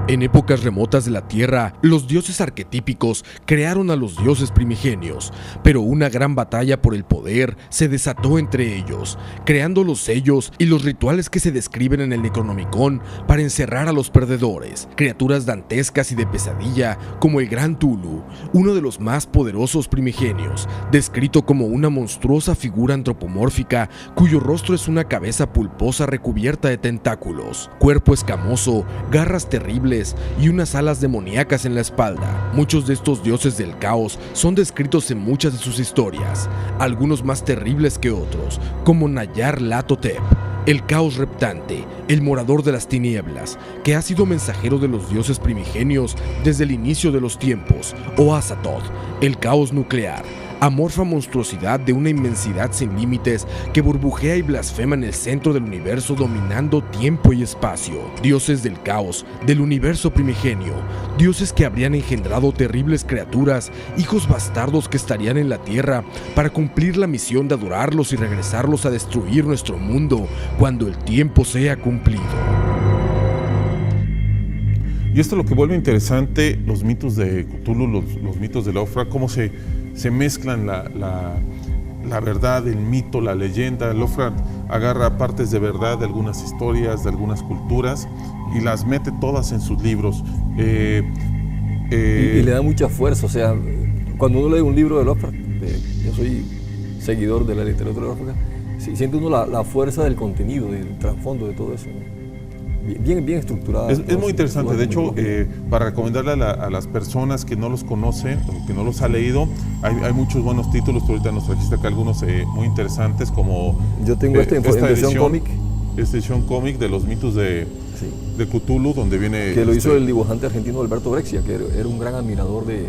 En épocas remotas de la Tierra, los dioses arquetípicos crearon a los dioses primigenios, pero una gran batalla por el poder se desató entre ellos, creando los sellos y los rituales que se describen en el Necronomicon para encerrar a los perdedores, criaturas dantescas y de pesadilla como el Gran Tulu, uno de los más poderosos primigenios, descrito como una monstruosa figura antropomórfica cuyo rostro es una cabeza pulposa recubierta de tentáculos, cuerpo escamoso, garras terribles y unas alas demoníacas en la espalda. Muchos de estos dioses del caos son descritos en muchas de sus historias, algunos más terribles que otros, como Nyarlathotep, el caos reptante, el morador de las tinieblas, que ha sido mensajero de los dioses primigenios desde el inicio de los tiempos, o Azathoth, el caos nuclear, amorfa monstruosidad de una inmensidad sin límites que burbujea y blasfema en el centro del universo, dominando tiempo y espacio. Dioses del caos, del universo primigenio, dioses que habrían engendrado terribles criaturas, hijos bastardos que estarían en la tierra para cumplir la misión de adorarlos y regresarlos a destruir nuestro mundo cuando el tiempo sea cumplido. Y esto es lo que vuelve interesante los mitos de Cthulhu, los mitos de Lovecraft, cómo se mezclan la verdad, el mito, la leyenda. Lovecraft agarra partes de verdad de algunas historias, de algunas culturas y las mete todas en sus libros. Y le da mucha fuerza, o sea, cuando uno lee un libro de Lovecraft, yo soy seguidor de la literatura de Lovecraft, siente uno la fuerza del contenido, del trasfondo de todo eso, ¿no? Bien estructurada. Es muy interesante. De hecho, para recomendarle a las personas que no los conocen o que no los ha leído, hay muchos buenos títulos. Tú ahorita nos trajiste acá algunos muy interesantes, como yo tengo esta edición cómic. Esta edición cómic de los mitos de Cthulhu, donde viene... Que lo hizo el dibujante argentino Alberto Brexia, que era un gran admirador de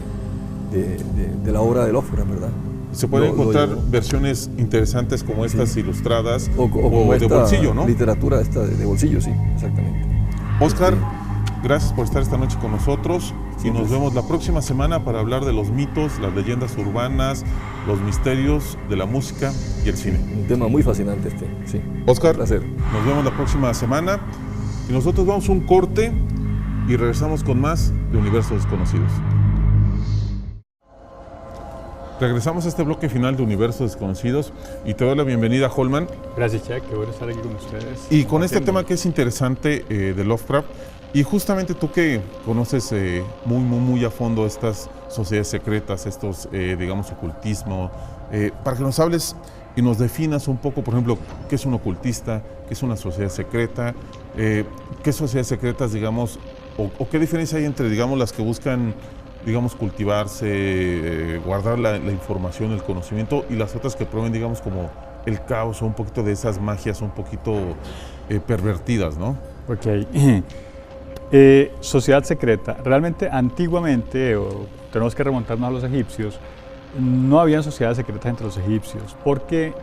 la obra de Lovecraft, ¿verdad? Se pueden encontrar versiones interesantes como estas ilustradas o como de bolsillo, ¿no? Literatura esta de bolsillo, sí, exactamente. Oscar, gracias por estar esta noche con nosotros y nos vemos la próxima semana para hablar de los mitos, las leyendas urbanas, los misterios de la música y el cine. Un tema muy fascinante sí. Oscar, un placer. Nos vemos la próxima semana y nosotros vamos a un corte y regresamos con más de Universos Desconocidos. Regresamos a este bloque final de Universos Desconocidos y te doy la bienvenida, Holman. Gracias, Chuck, qué bueno estar aquí con ustedes. Y con este tema que es interesante de Lovecraft, y justamente tú que conoces muy a fondo estas sociedades secretas, estos, digamos, ocultismo, para que nos hables y nos definas un poco, por ejemplo, qué es un ocultista, qué es una sociedad secreta, qué sociedades secretas, digamos, o qué diferencia hay entre, digamos, las que buscan, digamos, cultivarse, guardar la información, el conocimiento, y las otras que prueben, digamos, como el caos o un poquito de esas magias un poquito pervertidas, ¿no? Ok. Sociedad secreta. Realmente, antiguamente, tenemos que remontarnos a los egipcios, no habían sociedades secretas entre los egipcios, porque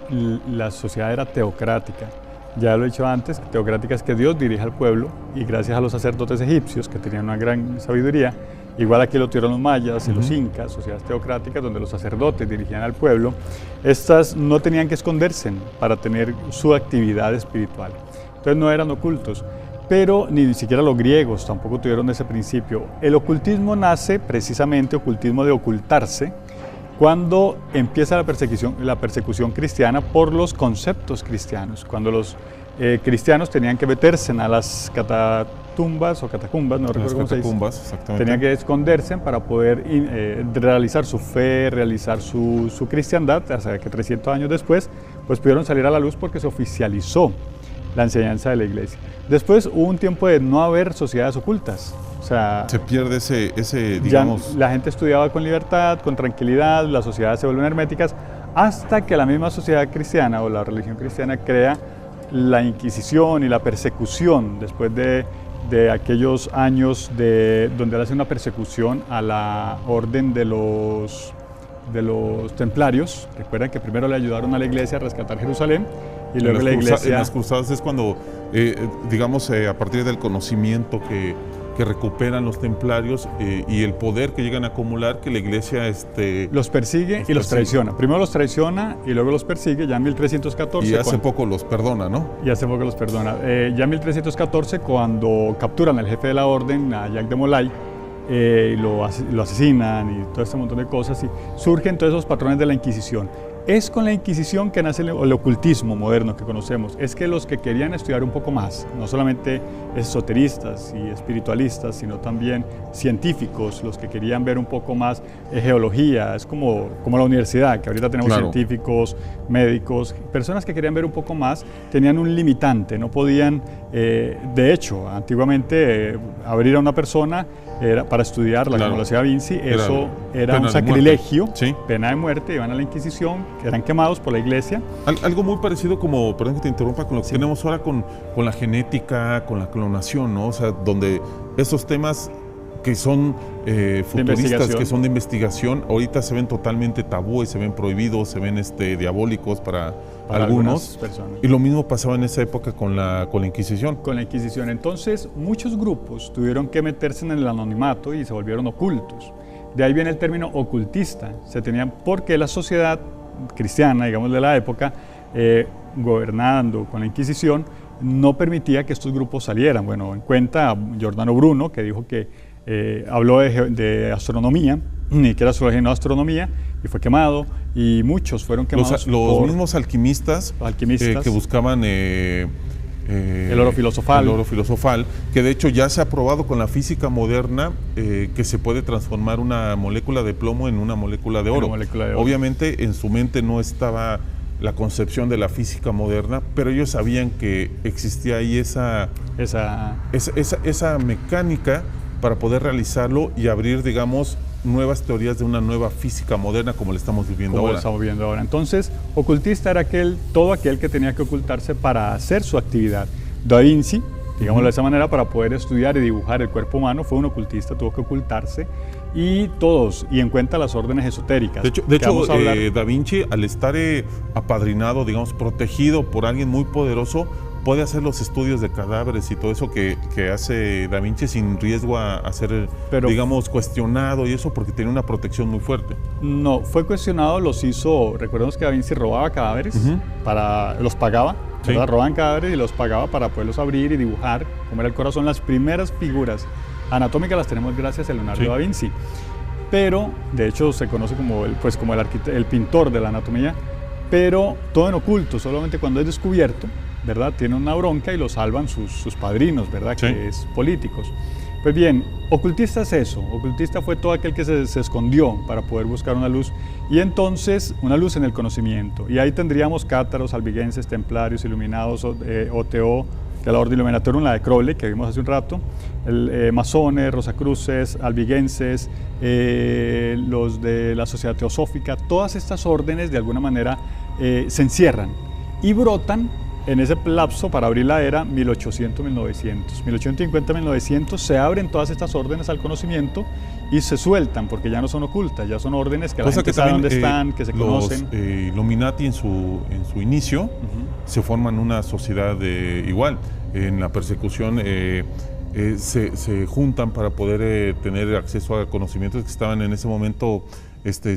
la sociedad era teocrática. Ya lo he dicho antes, teocrática es que Dios dirige al pueblo, y gracias a los sacerdotes egipcios, que tenían una gran sabiduría, igual aquí lo tuvieron los mayas y los incas, sociedades teocráticas donde los sacerdotes dirigían al pueblo, estas no tenían que esconderse para tener su actividad espiritual. Entonces no eran ocultos, pero ni siquiera los griegos tampoco tuvieron ese principio. El ocultismo nace precisamente, ocultismo de ocultarse, cuando empieza la persecución cristiana por los conceptos cristianos, cuando los cristianos tenían que meterse a las catacumbas, no recuerdo cómo se dice. Exactamente. Tenían que esconderse para poder realizar su fe, realizar su cristiandad, hasta que 300 años después pues pudieron salir a la luz porque se oficializó la enseñanza de la iglesia. Después hubo un tiempo de no haber sociedades ocultas. O sea, se pierde ese digamos... La gente estudiaba con libertad, con tranquilidad, las sociedades se vuelven herméticas, hasta que la misma sociedad cristiana o la religión cristiana crea la Inquisición y la persecución después de aquellos años donde le hace una persecución a la orden de los templarios. Recuerdan que primero le ayudaron a la iglesia a rescatar Jerusalén y luego la iglesia... En las cruzadas es cuando, digamos, a partir del conocimiento que recuperan los templarios y el poder que llegan a acumular, que la iglesia los persigue y los traiciona. Primero los traiciona y luego los persigue, ya en 1314. Y hace poco los perdona, ¿no? Y hace poco los perdona. Ya en 1314, cuando capturan al jefe de la orden, a Jacques de Molay, lo asesinan y todo este montón de cosas, y surgen todos esos patrones de la Inquisición. Es con la Inquisición que nace el ocultismo moderno que conocemos. Es que los que querían estudiar un poco más, no solamente esoteristas y espiritualistas, sino también científicos, los que querían ver un poco más geología, es como la universidad, que ahorita tenemos científicos, médicos, personas que querían ver un poco más, tenían un limitante, no podían, de hecho, antiguamente abrir a una persona para estudiarla, como lo hacía Vinci, eso era un sacrilegio, pena de muerte, iban a la Inquisición, eran quemados por la iglesia. Algo muy parecido como, perdón que te interrumpa, con lo que tenemos ahora con la genética, con la clonación, ¿no? O sea, donde esos temas que son futuristas, que son de investigación, ahorita se ven totalmente tabúes, se ven prohibidos, se ven diabólicos para algunos personas. Y lo mismo pasaba en esa época con la Inquisición. Con la Inquisición. Entonces, muchos grupos tuvieron que meterse en el anonimato y se volvieron ocultos. De ahí viene el término ocultista. Porque la sociedad cristiana, digamos, de la época, gobernando con la Inquisición, no permitía que estos grupos salieran. Bueno, en cuenta Giordano Bruno, que dijo que habló de astronomía, ni que era astrología y no astronomía, y fue quemado, y muchos fueron quemados. Los mismos alquimistas, que buscaban el oro filosofal. El oro filosofal, que de hecho ya se ha probado con la física moderna que se puede transformar una molécula de plomo en una molécula de oro. Obviamente en su mente no estaba la concepción de la física moderna, pero ellos sabían que existía ahí esa mecánica para poder realizarlo y abrir, digamos, nuevas teorías de una nueva física moderna como la estamos viviendo ahora. Entonces, ocultista era todo aquel que tenía que ocultarse para hacer su actividad. Da Vinci, digámoslo de esa manera, para poder estudiar y dibujar el cuerpo humano, fue un ocultista, tuvo que ocultarse, y en cuenta las órdenes esotéricas. De hecho Da Vinci, al estar apadrinado, digamos, protegido por alguien muy poderoso, puede hacer los estudios de cadáveres y todo eso que hace Da Vinci sin riesgo a ser, digamos, cuestionado y eso, porque tiene una protección muy fuerte. No, fue cuestionado, recordemos que Da Vinci robaba cadáveres, los pagaba, sí. Robaban cadáveres y los pagaba para poderlos abrir y dibujar cómo era el corazón. Las primeras figuras anatómicas las tenemos gracias a Leonardo da Vinci, pero de hecho se conoce como el pintor de la anatomía, pero todo en oculto, solamente cuando es descubierto, ¿verdad? Tiene una bronca y lo salvan sus padrinos, ¿verdad? Sí. Que es políticos. Pues bien, ocultista es eso. Ocultista fue todo aquel que se escondió para poder buscar una luz, y entonces una luz en el conocimiento. Y ahí tendríamos cátaros, albigenses, templarios, iluminados, OTO, de la Orden Illuminatorum, la de Crowley, que vimos hace un rato, masones, rosacruces, albigenses, los de la Sociedad Teosófica. Todas estas órdenes de alguna manera se encierran y brotan en ese lapso para abrir la era 1800-1900. 1850-1900 se abren todas estas órdenes al conocimiento y se sueltan, porque ya no son ocultas, ya son órdenes que la gente sabe dónde están, que se conocen. Los Illuminati en su inicio se forman una sociedad igual. En la persecución se juntan para poder tener acceso a conocimientos que estaban en ese momento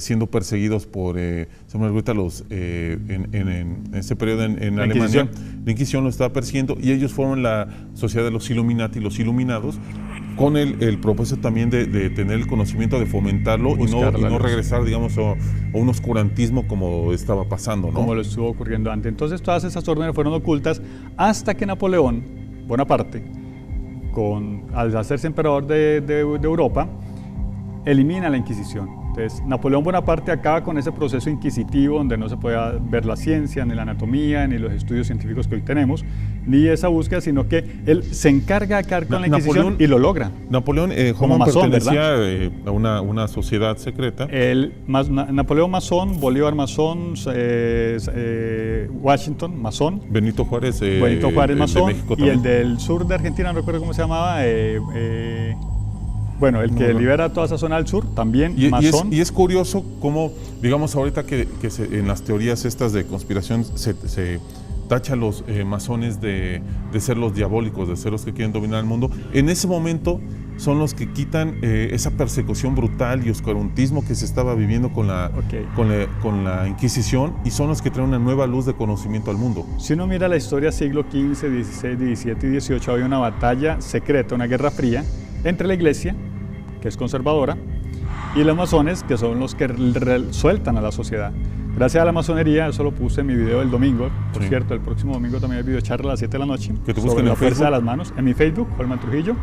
siendo perseguidos por, en ese periodo en Alemania. La Inquisición los estaba persiguiendo y ellos forman la sociedad de los Illuminati, los Iluminados, con el propósito también de tener el conocimiento, de fomentarlo y no regresar, digamos, a un oscurantismo como estaba pasando, ¿no? Como lo estuvo ocurriendo antes. Entonces todas esas órdenes fueron ocultas hasta que Napoleón Bonaparte, al hacerse emperador de Europa, elimina la Inquisición. Entonces, Napoleón Bonaparte acaba con ese proceso inquisitivo donde no se podía ver la ciencia, ni la anatomía, ni los estudios científicos que hoy tenemos, ni esa búsqueda, sino que él se encarga de acabar con la Inquisición y lo logra. Napoleón como masón, pertenecía a una sociedad secreta. Napoleón masón, Bolívar masón, Washington masón. Benito Juárez masón, de México y el del sur de Argentina, no recuerdo cómo se llamaba, bueno, el que libera toda esa zona del sur, también masón. Y es curioso cómo, digamos, ahorita que en las teorías estas de conspiración se tacha a los masones de ser los diabólicos, de ser los que quieren dominar el mundo. En ese momento son los que quitan esa persecución brutal y oscurantismo que se estaba viviendo con la Inquisición, y son los que traen una nueva luz de conocimiento al mundo. Si uno mira la historia siglo XV, XVI, XVII y XVIII, había una batalla secreta, una guerra fría entre la Iglesia, que es conservadora, y los masones, que son los que sueltan a la sociedad. Gracias a la masonería, eso lo puse en mi video del domingo, por cierto, el próximo domingo también hay videocharla a las 7 de la noche, sobre la fuerza de las manos, en mi Facebook, Holman Trujillo.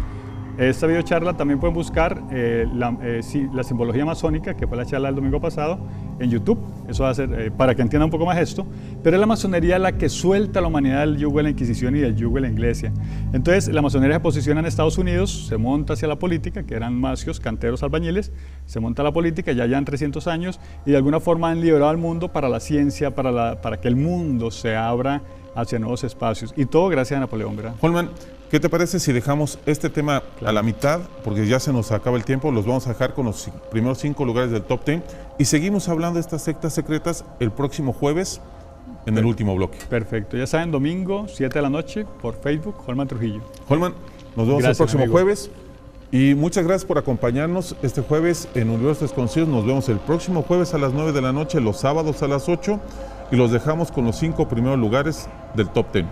Esta videocharla también pueden buscar la simbología masónica, que fue la charla del domingo pasado, en YouTube. Eso va a ser para que entiendan un poco más esto. Pero es la masonería la que suelta a la humanidad del yugo de la Inquisición y del yugo de la Iglesia. Entonces, la masonería se posiciona en Estados Unidos, se monta hacia la política, que eran macios, canteros, albañiles, se monta la política, ya llevan 300 años, y de alguna forma han liberado al mundo para la ciencia, para que el mundo se abra hacia nuevos espacios. Y todo gracias a Napoleón, ¿verdad? Holman, ¿qué te parece si dejamos este tema a la mitad? Porque ya se nos acaba el tiempo, los vamos a dejar con los primeros 5 lugares del Top 10 y seguimos hablando de estas sectas secretas el próximo jueves en el último bloque. Perfecto, ya saben, domingo, 7 de la noche, por Facebook, Holman Trujillo. Holman, nos vemos el próximo jueves y muchas gracias por acompañarnos este jueves en Universos Desconocidos. Nos vemos el próximo jueves a las 9 de la noche, los sábados a las 8 y los dejamos con los 5 primeros lugares del Top 10.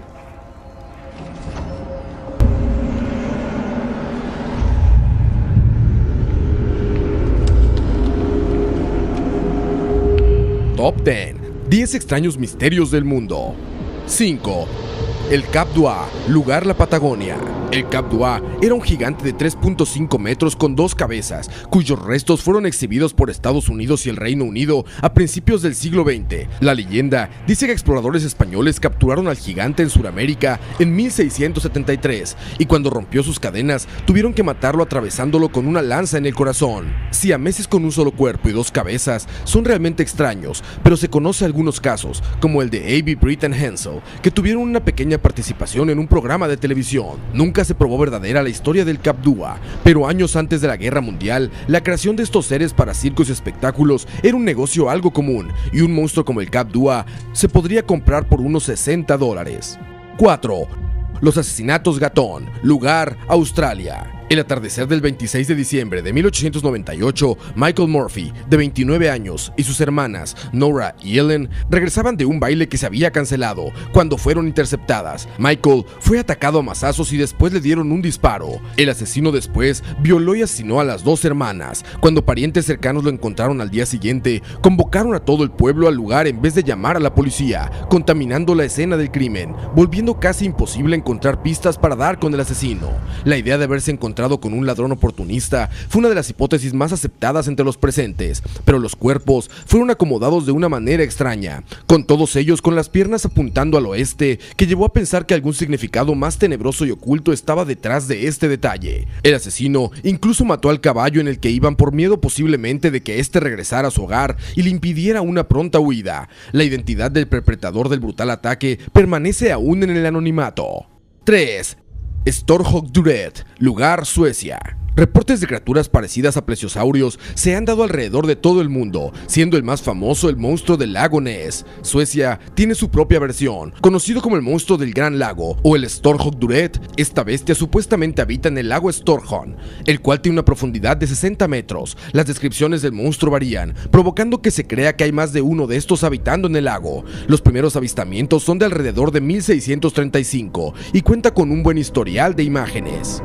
Top 10. 10 extraños misterios del mundo. 5. El Cap d'Oie, lugar la Patagonia. El Cap d'Oie era un gigante de 3.5 metros con 2 cabezas, cuyos restos fueron exhibidos por Estados Unidos y el Reino Unido a principios del siglo XX. La leyenda dice que exploradores españoles capturaron al gigante en Sudamérica en 1673 y cuando rompió sus cadenas tuvieron que matarlo atravesándolo con una lanza en el corazón. Siameses con un solo cuerpo y 2 cabezas son realmente extraños, pero se conoce algunos casos, como el de A.B. Britt and Hensel, que tuvieron una pequeña participación en un programa de televisión. Nunca se probó verdadera la historia del Cap d'Oie, pero años antes de la Guerra Mundial, la creación de estos seres para circos y espectáculos era un negocio algo común, y un monstruo como el Cap d'Oie se podría comprar por unos $60. 4. Los asesinatos Gatón, lugar Australia. El atardecer del 26 de diciembre de 1898, Michael Murphy, de 29 años, y sus hermanas, Nora y Ellen, regresaban de un baile que se había cancelado cuando fueron interceptadas. Michael fue atacado a mazazos y después le dieron un disparo. El asesino después violó y asesinó a las 2 hermanas. Cuando parientes cercanos lo encontraron al día siguiente, convocaron a todo el pueblo al lugar en vez de llamar a la policía, contaminando la escena del crimen, volviendo casi imposible encontrar pistas para dar con el asesino. La idea de haberse encontrado con un ladrón oportunista fue una de las hipótesis más aceptadas entre los presentes, pero los cuerpos fueron acomodados de una manera extraña, con todos ellos con las piernas apuntando al oeste, que llevó a pensar que algún significado más tenebroso y oculto estaba detrás de este detalle. El asesino incluso mató al caballo en el que iban por miedo posiblemente de que éste regresara a su hogar y le impidiera una pronta huida. La identidad del perpetrador del brutal ataque permanece aún en el anonimato. 3. Storhogduret, lugar Suecia. Reportes de criaturas parecidas a plesiosaurios se han dado alrededor de todo el mundo, siendo el más famoso el monstruo del lago Ness. Suecia tiene su propia versión, conocido como el monstruo del Gran Lago o el Storhogduret. Esta bestia supuestamente habita en el lago Storhogn, el cual tiene una profundidad de 60 metros. Las descripciones del monstruo varían, provocando que se crea que hay más de uno de estos habitando en el lago. Los primeros avistamientos son de alrededor de 1635 y cuenta con un buen historial de imágenes.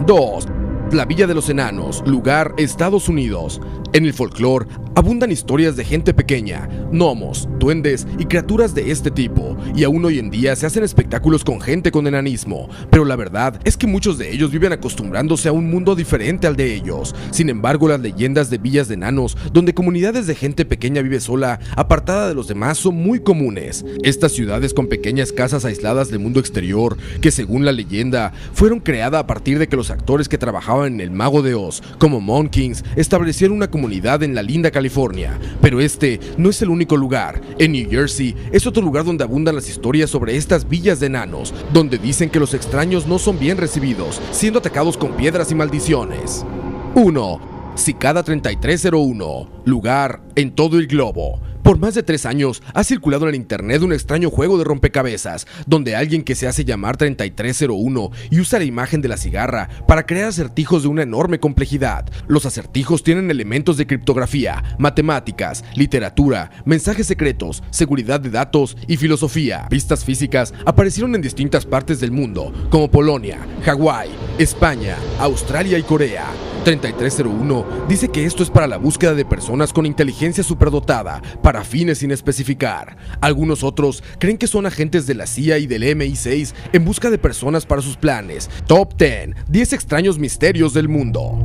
2. La Villa de los Enanos, lugar Estados Unidos. En el folclore abundan historias de gente pequeña, gnomos, duendes y criaturas de este tipo, y aún hoy en día se hacen espectáculos con gente con enanismo, pero la verdad es que muchos de ellos viven acostumbrándose a un mundo diferente al de ellos. Sin embargo, las leyendas de villas de enanos, donde comunidades de gente pequeña vive sola, apartada de los demás, son muy comunes. Estas ciudades con pequeñas casas aisladas del mundo exterior, que según la leyenda, fueron creadas a partir de que los actores que trabajaban en El Mago de Oz, como Monkings, establecieron una comunidad en la linda California, pero este no es el único lugar. En New Jersey es otro lugar donde abundan las historias sobre estas villas de enanos, donde dicen que los extraños no son bien recibidos, siendo atacados con piedras y maldiciones. 1. Cicada 3301, lugar en todo el globo. Por más de 3 años ha circulado en el internet un extraño juego de rompecabezas, donde alguien que se hace llamar 3301 y usa la imagen de la cigarra para crear acertijos de una enorme complejidad. Los acertijos tienen elementos de criptografía, matemáticas, literatura, mensajes secretos, seguridad de datos y filosofía. Pistas físicas aparecieron en distintas partes del mundo, como Polonia, Hawái, España, Australia y Corea. 3301 dice que esto es para la búsqueda de personas con inteligencia superdotada para fines sin especificar. Algunos otros creen que son agentes de la CIA y del MI6 en busca de personas para sus planes. Top 10, 10 extraños misterios del mundo.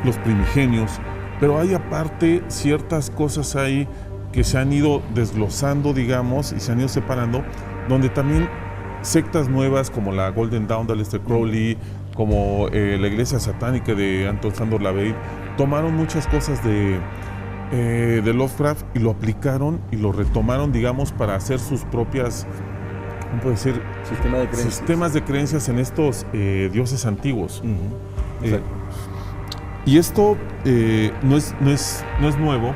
Los primigenios, pero hay aparte ciertas cosas ahí que se han ido desglosando, digamos, y se han ido separando, donde también sectas nuevas como la Golden Dawn de Aleister Crowley, como la iglesia satánica de Anton Szandor LaVey, tomaron muchas cosas de de Lovecraft y lo aplicaron y lo retomaron, digamos, para hacer sus propias, ¿cómo puedo decir? Sistemas de creencias en estos dioses antiguos. Y esto no es nuevo,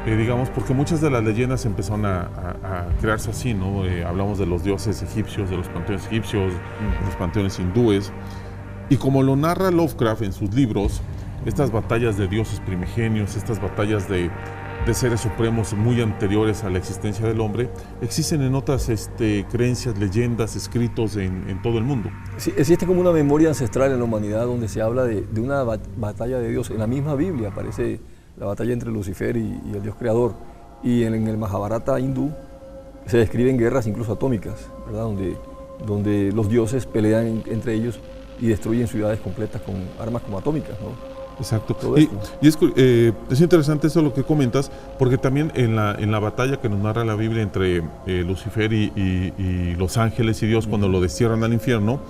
digamos, porque muchas de las leyendas empezaron a crearse así, ¿no? Hablamos de los dioses egipcios, de los panteones egipcios, de los panteones hindúes. Y como lo narra Lovecraft en sus libros, estas batallas de dioses primigenios, estas batallas de seres supremos muy anteriores a la existencia del hombre, existen en otras creencias, leyendas, escritos en todo el mundo. Sí, existe como una memoria ancestral en la humanidad donde se habla de una batalla de Dios. En la misma Biblia aparece la batalla entre Lucifer y el Dios creador. Y en el Mahabharata hindú se describen guerras incluso atómicas, ¿verdad? Donde los dioses pelean entre ellos y destruyen ciudades completas con armas como atómicas, ¿no? Exacto. Y es interesante eso lo que comentas, porque también en la batalla que nos narra la Biblia entre Lucifer y los ángeles y Dios, cuando lo destierran al infierno,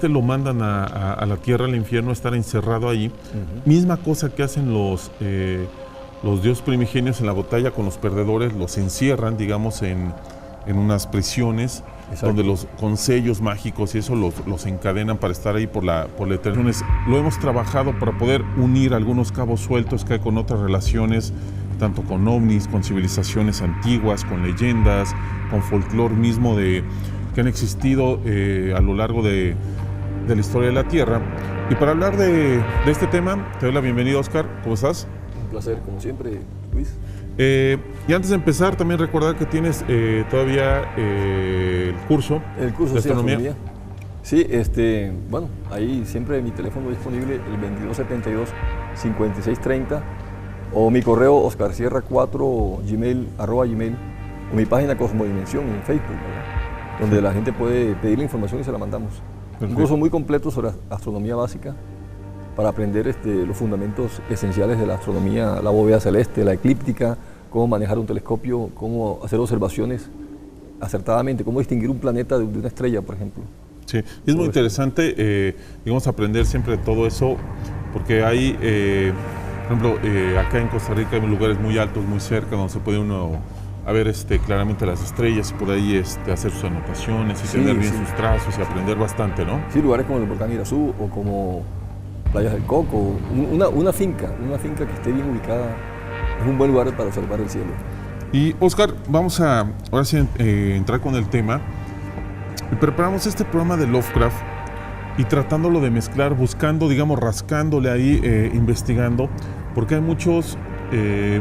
lo mandan a la tierra, al infierno, a estar encerrado ahí. Misma cosa que hacen los dioses primigenios en la batalla con los perdedores, los encierran, digamos, en unas prisiones. Exacto. Donde con sellos mágicos y eso los encadenan para estar ahí por la eternidad. Lo hemos trabajado para poder unir algunos cabos sueltos que hay con otras relaciones, tanto con ovnis, con civilizaciones antiguas, con leyendas, con folclore mismo que han existido a lo largo de la historia de la Tierra. Y para hablar de este tema, te doy la bienvenida, Oscar. ¿Cómo estás? Un placer, como siempre, Luis. Y antes de empezar, también recordar que tienes todavía el curso de astronomía. Sí, bueno, ahí siempre mi teléfono disponible, el 2272-5630, o mi correo oscarsierra4 @gmail, o mi página Cosmodimensión en Facebook, ¿verdad? Donde la gente puede pedir la información y se la mandamos. Perfecto. Un curso muy completo sobre astronomía básica, para aprender los fundamentos esenciales de la astronomía, la bóveda celeste, la eclíptica, cómo manejar un telescopio, cómo hacer observaciones acertadamente, cómo distinguir un planeta de una estrella, por ejemplo. Sí, y es muy interesante, digamos, aprender siempre de todo eso, porque hay, por ejemplo, acá en Costa Rica hay lugares muy altos, muy cerca, donde se puede uno ver claramente las estrellas y por ahí hacer sus anotaciones y tener bien sus trazos y aprender bastante, ¿no? Sí, lugares como el volcán Irazú o como Playas del Coco, una finca que esté bien ubicada, es un buen lugar para observar el cielo. Y Oscar, vamos a ahora sí entrar con el tema. Preparamos este programa de Lovecraft y tratándolo de mezclar, buscando, digamos, rascándole ahí, investigando, porque hay muchos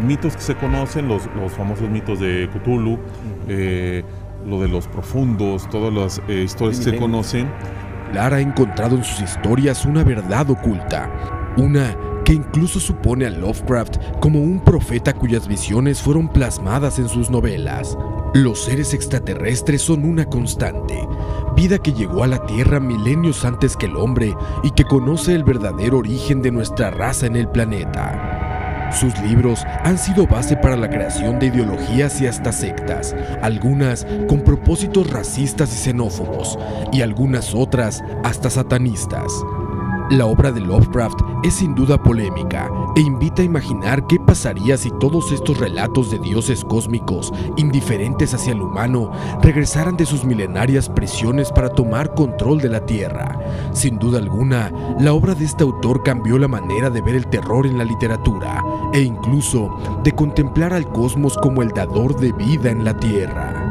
mitos que se conocen, los famosos mitos de Cthulhu, lo de los profundos, todas las historias que se conocen. Lara ha encontrado en sus historias una verdad oculta, una que incluso supone a Lovecraft como un profeta cuyas visiones fueron plasmadas en sus novelas. Los seres extraterrestres son una constante, vida que llegó a la Tierra milenios antes que el hombre y que conoce el verdadero origen de nuestra raza en el planeta. Sus libros han sido base para la creación de ideologías y hasta sectas, algunas con propósitos racistas y xenófobos, y algunas otras hasta satanistas. La obra de Lovecraft es sin duda polémica e invita a imaginar qué pasaría si todos estos relatos de dioses cósmicos, indiferentes hacia el humano, regresaran de sus milenarias prisiones para tomar control de la Tierra. Sin duda alguna, la obra de este autor cambió la manera de ver el terror en la literatura e incluso de contemplar al cosmos como el dador de vida en la Tierra.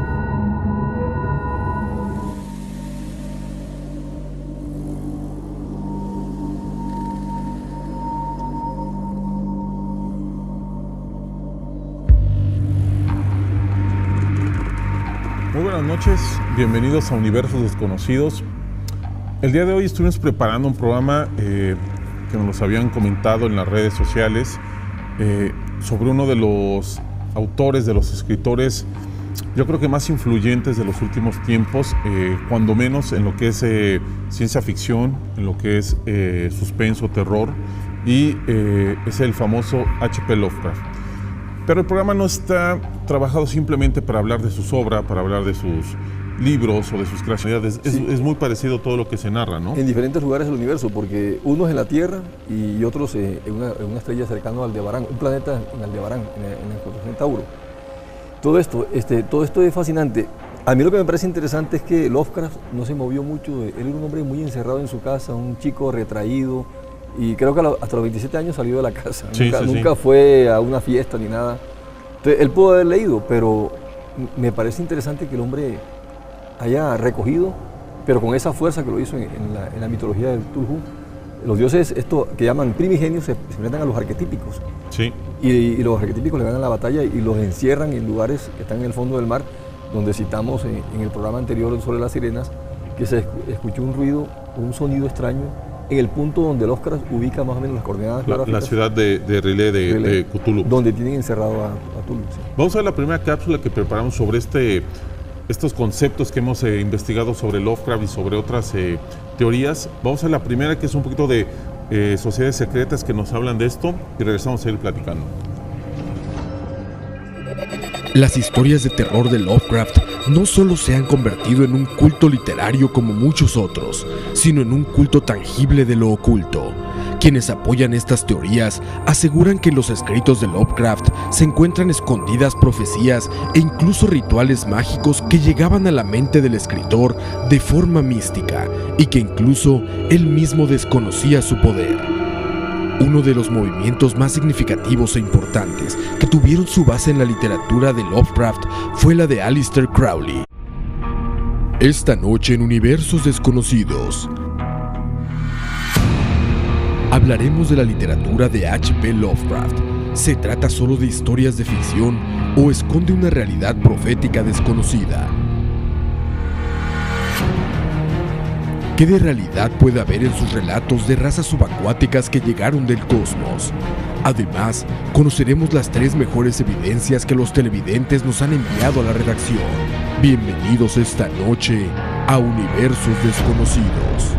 Muy buenas noches, bienvenidos a Universos Desconocidos. El día de hoy estuvimos preparando un programa que nos habían comentado en las redes sociales sobre uno de los autores, de los escritores, yo creo que más influyentes de los últimos tiempos, cuando menos en lo que es ciencia ficción, en lo que es suspenso, terror, y es el famoso H.P. Lovecraft. Pero el programa no está trabajado simplemente para hablar de sus obras, para hablar de sus libros o de sus creaciones. Es muy parecido todo lo que se narra, ¿no? En diferentes lugares del universo, porque unos en la Tierra y otros en una estrella cercana a Aldebarán, un planeta en Aldebarán, en el constelación Tauro. Todo esto es fascinante. A mí lo que me parece interesante es que Lovecraft no se movió mucho. Él era un hombre muy encerrado en su casa, un chico retraído, y creo que hasta los 27 años salió de la casa. Nunca fue a una fiesta ni nada. Entonces, él pudo haber leído, pero me parece interesante que el hombre haya recogido, pero con esa fuerza que lo hizo en la mitología del Cthulhu. Los dioses, esto que llaman primigenios, se enfrentan a los arquetípicos. Sí. Y los arquetípicos le ganan la batalla y los encierran en lugares que están en el fondo del mar, donde citamos en el programa anterior sobre las sirenas, que se escuchó un ruido, un sonido extraño, en el punto donde Lovecraft ubica más o menos las coordenadas la ciudad de Riley de Cthulhu. Donde tienen encerrado a Cthulhu. Sí. Vamos a ver la primera cápsula que preparamos sobre estos conceptos que hemos investigado sobre Lovecraft y sobre otras teorías. Vamos a la primera, que es un poquito de sociedades secretas que nos hablan de esto, y regresamos a ir platicando. Las historias de terror de Lovecraft no solo se han convertido en un culto literario como muchos otros, sino en un culto tangible de lo oculto. Quienes apoyan estas teorías aseguran que en los escritos de Lovecraft se encuentran escondidas profecías e incluso rituales mágicos que llegaban a la mente del escritor de forma mística y que incluso él mismo desconocía su poder. Uno de los movimientos más significativos e importantes que tuvieron su base en la literatura de Lovecraft fue la de Aleister Crowley. Esta noche en Universos Desconocidos hablaremos de la literatura de H.P. Lovecraft. ¿Se trata solo de historias de ficción o esconde una realidad profética desconocida? ¿Qué de realidad puede haber en sus relatos de razas subacuáticas que llegaron del cosmos? Además, conoceremos las 3 mejores evidencias que los televidentes nos han enviado a la redacción. Bienvenidos esta noche a Universos Desconocidos.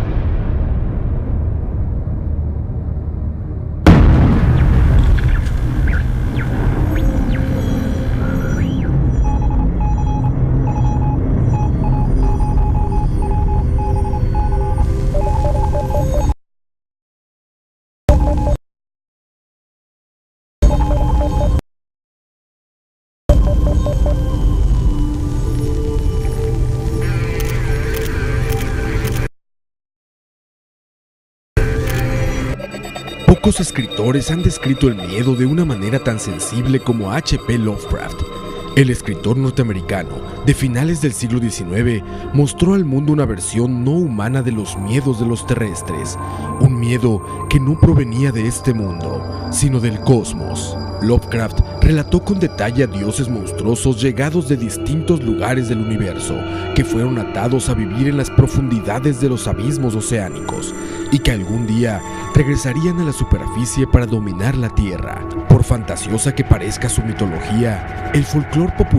Pocos escritores han descrito el miedo de una manera tan sensible como H.P. Lovecraft. El escritor norteamericano de finales del siglo XIX mostró al mundo una versión no humana de los miedos de los terrestres, un miedo que no provenía de este mundo, sino del cosmos. Lovecraft relató con detalle a dioses monstruosos llegados de distintos lugares del universo, que fueron atados a vivir en las profundidades de los abismos oceánicos, y que algún día regresarían a la superficie para dominar la Tierra. Por fantasiosa que parezca su mitología, el folclore popular